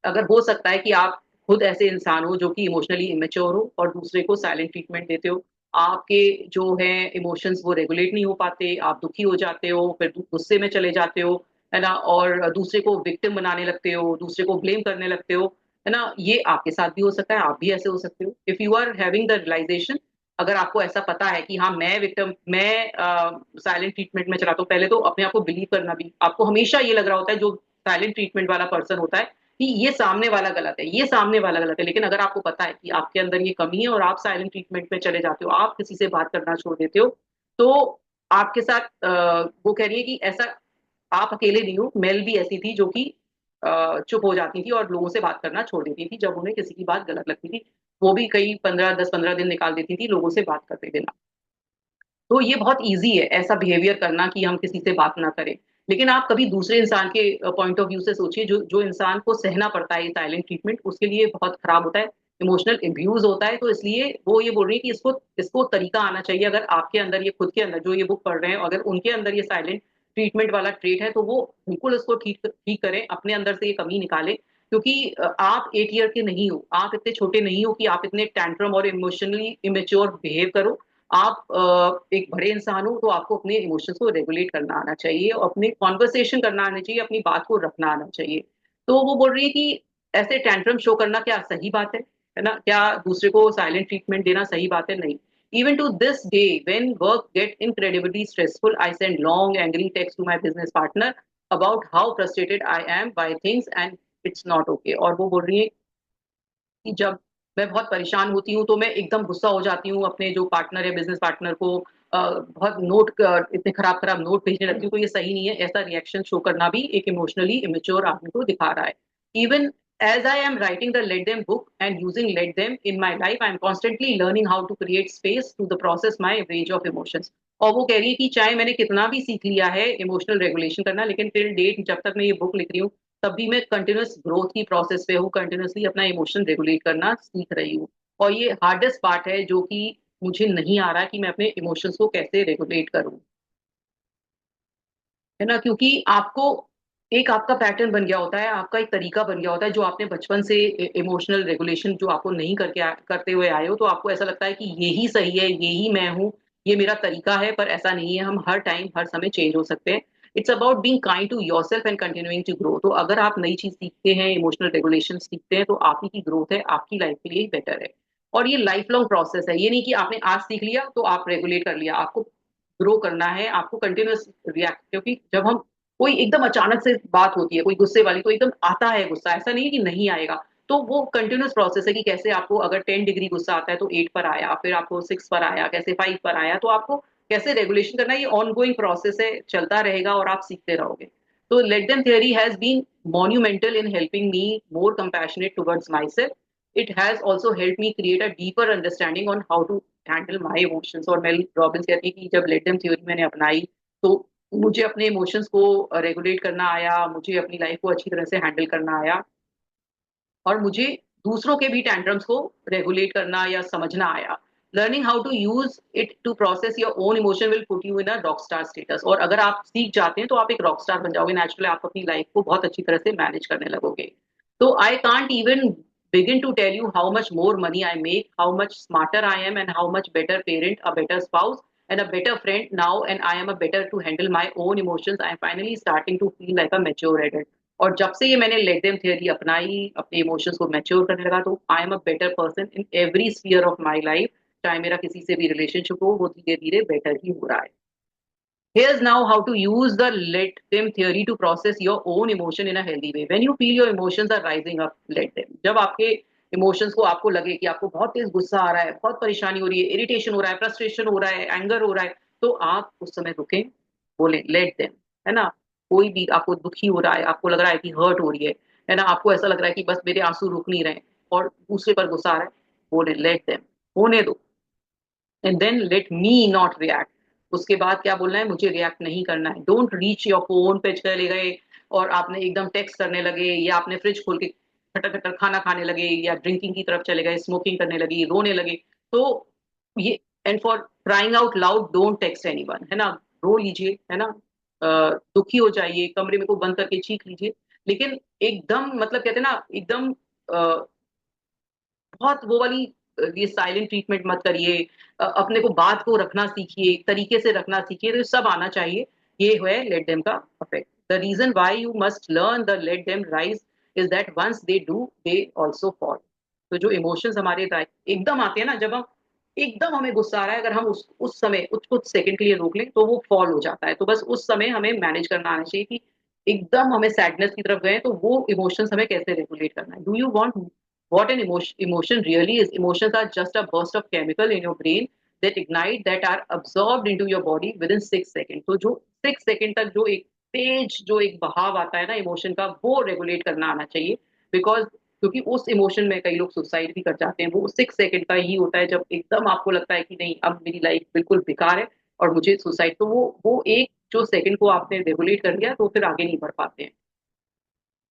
अगर हो सकता है कि आप खुद ऐसे इंसान हो जो कि इमोशनली इमेच्योर हो और दूसरे को साइलेंट ट्रीटमेंट देते हो, आपके जो है इमोशंस वो रेगुलेट नहीं हो पाते, आप दुखी हो जाते हो, फिर गुस्से में चले जाते हो, है ना, और दूसरे को विक्टिम बनाने लगते हो, दूसरे को ब्लेम करने लगते हो, है ना, ये आपके साथ भी हो सकता है, आप भी ऐसे हो सकते हो। If you are having the realization, अगर आपको ऐसा पता है कि हाँ मैं विक्टिम, मैं साइलेंट ट्रीटमेंट में चलाता हूँ, पहले तो अपने आप को बिलीव करना भी, आपको हमेशा ये लग रहा होता है जो साइलेंट ट्रीटमेंट वाला पर्सन होता है कि ये सामने वाला गलत है, ये सामने वाला गलत है। लेकिन अगर आपको पता है कि आपके अंदर ये कमी है और आप साइलेंट ट्रीटमेंट में चले जाते हो, आप किसी से बात करना छोड़ देते हो, तो आपके साथ वो कह रही है कि ऐसा आप अकेले नहीं हो, मेल भी ऐसी थी जो कि चुप हो जाती थी और लोगों से बात करना छोड़ देती थी जब उन्हें किसी की बात गलत लगती थी। वो भी कई 15 10 15 दिन निकाल देती थी लोगों से बात करते बिना। तो ये बहुत ईजी है ऐसा बिहेवियर करना कि हम किसी से बात ना करें। लेकिन आप कभी दूसरे इंसान के पॉइंट ऑफ व्यू से सोचिए, जो जो इंसान को सहना पड़ता है ये साइलेंट ट्रीटमेंट, उसके लिए बहुत खराब होता है, इमोशनल एब्यूज होता है। तो इसलिए वो ये बोल रही है कि इसको इसको तरीका आना चाहिए। अगर आपके अंदर ये खुद के अंदर जो ये बुक पढ़ रहे हैं, अगर उनके अंदर ये साइलेंट ट्रीटमेंट वाला ट्रेट है तो वो बिल्कुल इसको ठीक ठीक करें, अपने अंदर से ये कमी निकालें। क्योंकि आप 8 ईयर के नहीं हो, आप इतने छोटे नहीं हो कि आप इतने टैंट्रम और इमोशनली इमेच्योर बिहेव करो। आप एक बड़े इंसान हो तो आपको अपने इमोशंस को रेगुलेट करना आना चाहिए और अपने कॉन्वर्सेशन करना आना चाहिए, अपनी बात को रखना आना चाहिए। तो वो बोल रही है कि ऐसे टैंट्रम शो करना क्या सही बात है ना? क्या दूसरे को साइलेंट ट्रीटमेंट देना सही बात है? नहीं। Even to this day when work get incredibly stressful, I send long angry text to my business partner about how frustrated I am by things and it's not okay. और वो बोल रही है कि जब मैं बहुत परेशान होती हूँ तो मैं एकदम गुस्सा हो जाती हूँ, अपने जो पार्टनर है, बिजनेस पार्टनर को बहुत इतने खराब खराब नोट भेजने लगती हूँ। तो ये सही नहीं है, ऐसा रिएक्शन शो करना भी एक इमोशनली इमेच्योर आदमी को दिखा रहा है। Even as I am writing the let them book and using let them in my life, I am constantly learning how to create space to the process my range of emotions. और वो कह रही है कि चाहे मैंने कितना भी सीख लिया है इमोशनल रेगुलेशन करना, लेकिन टिल डेट जब तक मैं ये बुक लिख रही हूँ तब भी मैं कंटिन्यूअस ग्रोथ की प्रोसेस पे हूँ, कंटिन्यूअसली अपना इमोशन रेगुलेट करना सीख रही हूँ। और ये हार्डेस्ट पार्ट है जो कि मुझे नहीं आ रहा कि मैं अपने इमोशंस को कैसे रेगुलेट करूँ, है ना? क्योंकि आपको एक आपका पैटर्न बन गया होता है, आपका एक तरीका बन गया होता है जो आपने बचपन से इमोशनल रेगुलेशन जो आपको नहीं करते हुए आए हो, तो आपको ऐसा लगता है कि यही सही है, यही मैं हूँ, ये मेरा तरीका है। पर ऐसा नहीं है, हम हर टाइम हर समय चेंज हो सकते हैं। It's about being kind to yourself and continuing to grow. तो अगर आप नई चीज सीखते हैं, इमोशनल रेगुलेशन सीखते हैं, तो आप ही की ग्रोथ है, आपकी लाइफ के लिए बेटर है। और ये लाइफ लॉन्ग प्रोसेस है, ये नहीं कि आपने आज सीख लिया तो आप रेगुलेट कर लिया। आपको ग्रो करना है, आपको कंटिन्यूअस रिएक्ट, क्योंकि जब हम कोई एकदम अचानक से बात होती है कोई गुस्से वाली, तो एकदम आता है गुस्सा, ऐसा नहीं है कि नहीं आएगा। तो वो कंटिन्यूअस प्रोसेस है कि कैसे आपको अगर 10 डिग्री गुस्सा आता है तो 8 पर आया, फिर आपको 6 पर आया, कैसे 5 पर आया, तो आपको कैसे रेगुलेशन करना है, ये ऑनगोइंग प्रोसेस है, चलता रहेगा और आप सीखते रहोगे। तो let them theory has been monumental in helping me more compassionate towards myself. It has also helped me create a deeper understanding on how to handle my emotions. और मेल रॉबिन्स कहती है कि जब लेट देम थ्योरी मैंने अपनाई तो मुझे अपने इमोशंस को रेगुलेट करना आया, मुझे अपनी लाइफ को अच्छी तरह से हैंडल करना आया, और मुझे दूसरों के भी टैंट्रम्स को रेगुलेट करना या समझना आया। Learning how to use it to process your own emotion will put you in a rock star status. और अगर आप सीख जाते हैं तो आप एक रॉक स्टार बन जाओगे, नेचुरली आप अपनी लाइफ को बहुत अच्छी तरह से मैनेज करने लगोगे। तो I can't even begin to tell you how much more money I make, how much smarter I am, and how much better parent, a better spouse, and a better friend now, and I am a better to handle my own emotions. I am finally starting to feel like a mature adult. और जब से ये मैंने late them theory अपनाई, अपने emotions को mature करने लगा, तो I am a better person in every sphere of my life. चाहे मेरा किसी से भी रिलेशनशिप हो, वो धीरे धीरे बेटर ही हो रहा है। Here's now how to use the let them theory to process your own emotion in a healthy way. When you feel your emotions are rising up, let them. जब आपके इमोशंस को आपको लगे कि आपको बहुत तेज गुस्सा आ रहा है, बहुत परेशानी हो रही है, इरिटेशन हो रहा है, फ्रस्ट्रेशन हो रहा है, एंगर हो रहा है, तो आप उस समय रुकें, बोलें लेट देम, है ना? कोई भी आपको दुखी हो रहा है, आपको लग रहा है कि हर्ट हो रही है ना? आपको ऐसा लग रहा है कि बस मेरे आंसू रुक नहीं रहे और दूसरे पर गुस्सा आ रहा है, बोले लेट देम, होने दो, and then let me not react. उसके बाद क्या बोलना है, मुझे रिएक्ट नहीं करना है। डोंट रीच योर फोन पे चले गए और आपने एकदम टेक्स्ट करने लगे, या आपने फ्रिज खोल के खटर खटर खाना खाने लगे, या ड्रिंकिंग की तरफ चले गए, स्मोकिंग करने लगी, रोने लगे। तो ये, and for crying out loud don't text anyone, है ना? रो लीजिए, है ना? दुखी हो जाइए, कमरे में को बंद करके चीख लीजिए, लेकिन एकदम मतलब कहते हैं ना एकदम बहुत वो वाली ये साइलेंट ट्रीटमेंट मत करिए। अपने को बात को रखना सीखिए, तरीके से रखना सीखिए, तो सब आना चाहिए। ये है लेट देम का effect. The reason why you must learn the let them rise is that once they do they also fall. तो जो इमोशंस हमारे एकदम आते हैं ना, जब हम एकदम हमें गुस्सा आ रहा है, अगर हम उस समय कुछ कुछ सेकंड के लिए रोक लें तो वो फॉल हो जाता है। तो बस उस समय हमें मैनेज करना आना चाहिए कि एकदम हमें सैडनेस की तरफ गए तो वो इमोशंस हमें कैसे रेगुलेट करना है। Do you want what an emotion really is? Emotions are just a burst of chemical in your brain that ignite that are absorbed into your body with in 6 second. तो जो 6 second तक जो एक तेज जो एक बहाव आता है ना इमोशन का, वो रेगुलेट करना आना चाहिए। बिकॉज क्योंकि उस इमोशन में कई लोग सुसाइड भी कर जाते हैं। वो 6 सेकंड का ही होता है जब एकदम आपको लगता है कि नहीं, अब मेरी लाइफ बिल्कुल बेकार है और मुझे सुसाइड। तो वो एक जो सेकंड को आपने रेगुलेट कर लिया तो फिर आगे नहीं बढ़ पाते हैं।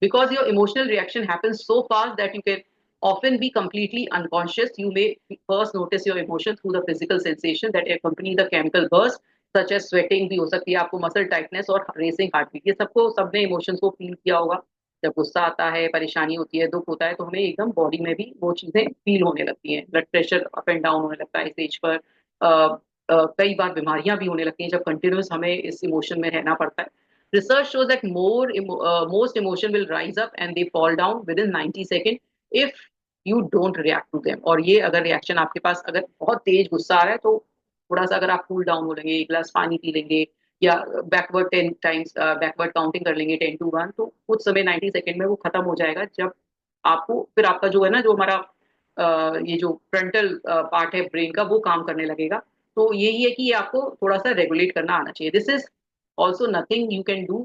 Because your emotional reaction happens so fast that you can often be completely unconscious. You may first notice your emotion through the physical sensation that accompany the chemical burst, such as sweating भी हो सकती है आपको, muscle tightness और racing heart beat. ये सबको सबने emotions को फील किया होगा। जब गुस्सा आता है, परेशानी होती है, दुख होता है, तो हमें एकदम बॉडी में भी वो चीजें फील होने लगती हैं। Blood pressure up and down होने लगता है इस एज पर। कई बार बीमारियां भी होने लगती हैं जब कंटिन्यूस हमें इस इमोशन में रहना पड़ता है। Research shows that most emotion will rise up and they fall down within 90 seconds if you don't react to them. और ये अगर रिएक्शन आपके पास अगर बहुत तेज गुस्सा आ रहा है तो थोड़ा सा अगर आप कूल डाउन हो लेंगे, एक गिलास पानी पी लेंगे या बैकवर्ड 10 टाइम्स बैकवर्ड काउंटिंग कर लेंगे 10 to 1, तो कुछ समय 90 सेकंड में वो खत्म हो जाएगा। जब आपको फिर आपका जो है ना, जो हमारा ये जो फ्रंटल पार्ट है ब्रेन का, वो काम करने लगेगा। तो यही है कि ये आपको थोड़ा सा रेगुलेट करना आना चाहिए। This is also nothing you can do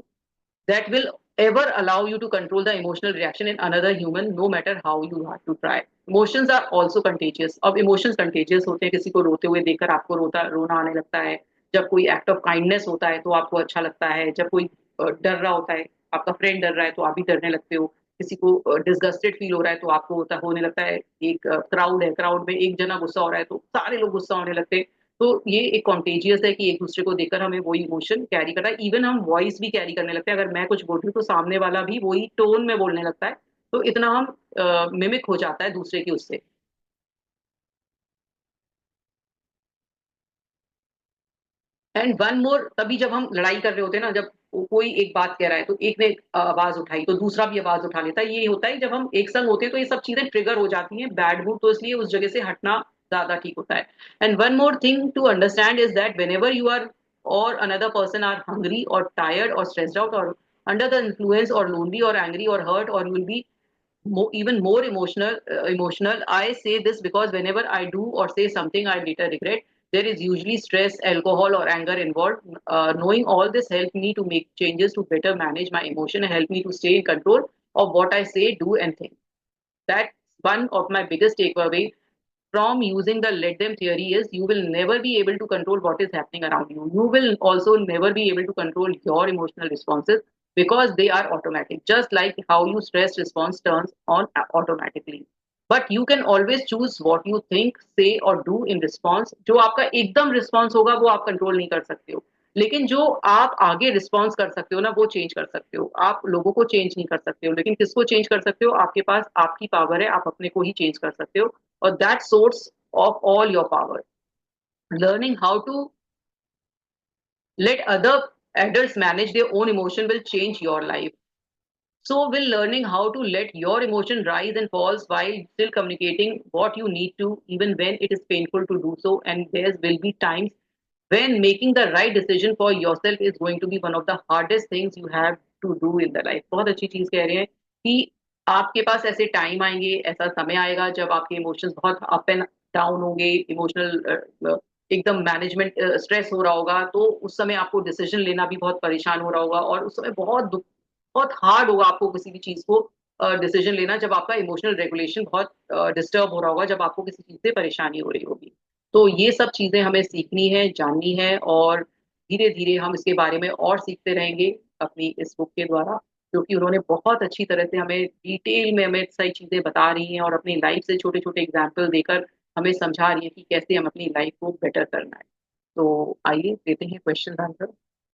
that will ever allow you to control the emotional reaction in another human, no matter how you have to try. Emotions are also contagious. अब emotions contagious होते हैं। किसी को रोते हुए देखकर आपको रोना आने लगता है। जब कोई एक्ट ऑफ काइंडनेस होता है तो आपको अच्छा लगता है। जब कोई डर रहा होता है, आपका फ्रेंड डर रहा है, तो आप भी डरने लगते हो। किसी को डिसगस्टेड फील हो रहा है तो आपको होने लगता है। एक क्राउड है, क्राउड में एक जना गुस्सा हो रहा है तो सारे लोग गुस्सा होने लगते हैं। तो ये एक कॉन्टेजियस है कि एक दूसरे को देखकर हमें वही इमोशन कैरी करना है। इवन हम वॉइस भी कैरी करने लगते हैं। अगर मैं कुछ बोल रही हूँ तो सामने वाला भी वही टोन में बोलने लगता है। तो इतना हम मिमिक हो जाता है दूसरे की उससे। एंड वन मोर, तभी जब हम लड़ाई कर रहे होते हैं ना, जब कोई एक बात कह रहा है तो एक ने आवाज उठाई तो दूसरा भी आवाज उठा लेता है। ये होता है जब हम एक संग होते हैं तो ये सब चीजें ट्रिगर हो जाती हैं, बैड मूड। तो इसलिए उस जगह से हटना ज्यादा ठीक होता है। And one more thing to understand is that whenever you are or another person are hungry or tired or stressed out or under the influence or lonely or angry or hurt, or you will be even more emotional. I say this because whenever I do or say something I later regret, there is usually stress, alcohol, or anger involved. Knowing all this helped me to make changes to better manage my emotion and help me to stay in control of what I say, do, and think. That's one of my biggest takeaway from using the let them theory is you will never be able to control what is happening around you. You will also never be able to control your emotional responses because they are automatic, just like how you stress response turns on automatically. But you can always choose what you think, say or do in response. जो आपका एकदम response होगा वो आप control नहीं कर सकते हो, लेकिन जो आप आगे रिस्पॉन्स कर सकते हो ना, वो चेंज कर सकते हो। आप लोगों को चेंज नहीं कर सकते हो, लेकिन किसको चेंज कर सकते हो? आपके पास आपकी पावर है, आप अपने को ही चेंज कर सकते हो। or that source of all your power. Learning how to let other adults manage their own emotion will change your life. So will learning how to let your emotion rise and falls while still communicating what you need to, even when it is painful to do so. And there will be times when making the right decision for yourself is going to be one of the hardest things you have to do in the life. बहुत अच्छी चीज कह रहे हैं कि आपके पास ऐसे time आएंगे, ऐसा समय आएगा जब आपके इमोशंस बहुत अप एंड डाउन होंगे। इमोशनल एकदम मैनेजमेंट स्ट्रेस हो रहा होगा, तो उस समय आपको डिसीजन लेना भी बहुत परेशान हो रहा होगा और उस समय बहुत हार्ड होगा आपको किसी भी चीज को डिसीजन लेना, जब आपका इमोशनल रेगुलेशन बहुत डिस्टर्ब हो रहा होगा, जब आपको किसी चीज से परेशानी हो रही होगी। तो ये सब चीजें हमें सीखनी है, जाननी है, और धीरे धीरे हम इसके बारे में और सीखते रहेंगे अपनी इस बुक के द्वारा, क्योंकि उन्होंने बहुत अच्छी तरह से हमें डिटेल में हमें सही चीजें बता रही हैं और अपनी लाइफ से छोटे छोटे एग्जाम्पल देकर हमें समझा रही है कि कैसे हम अपनी लाइफ को बेटर करना है। तो आइए देते हैं क्वेश्चन आंसर।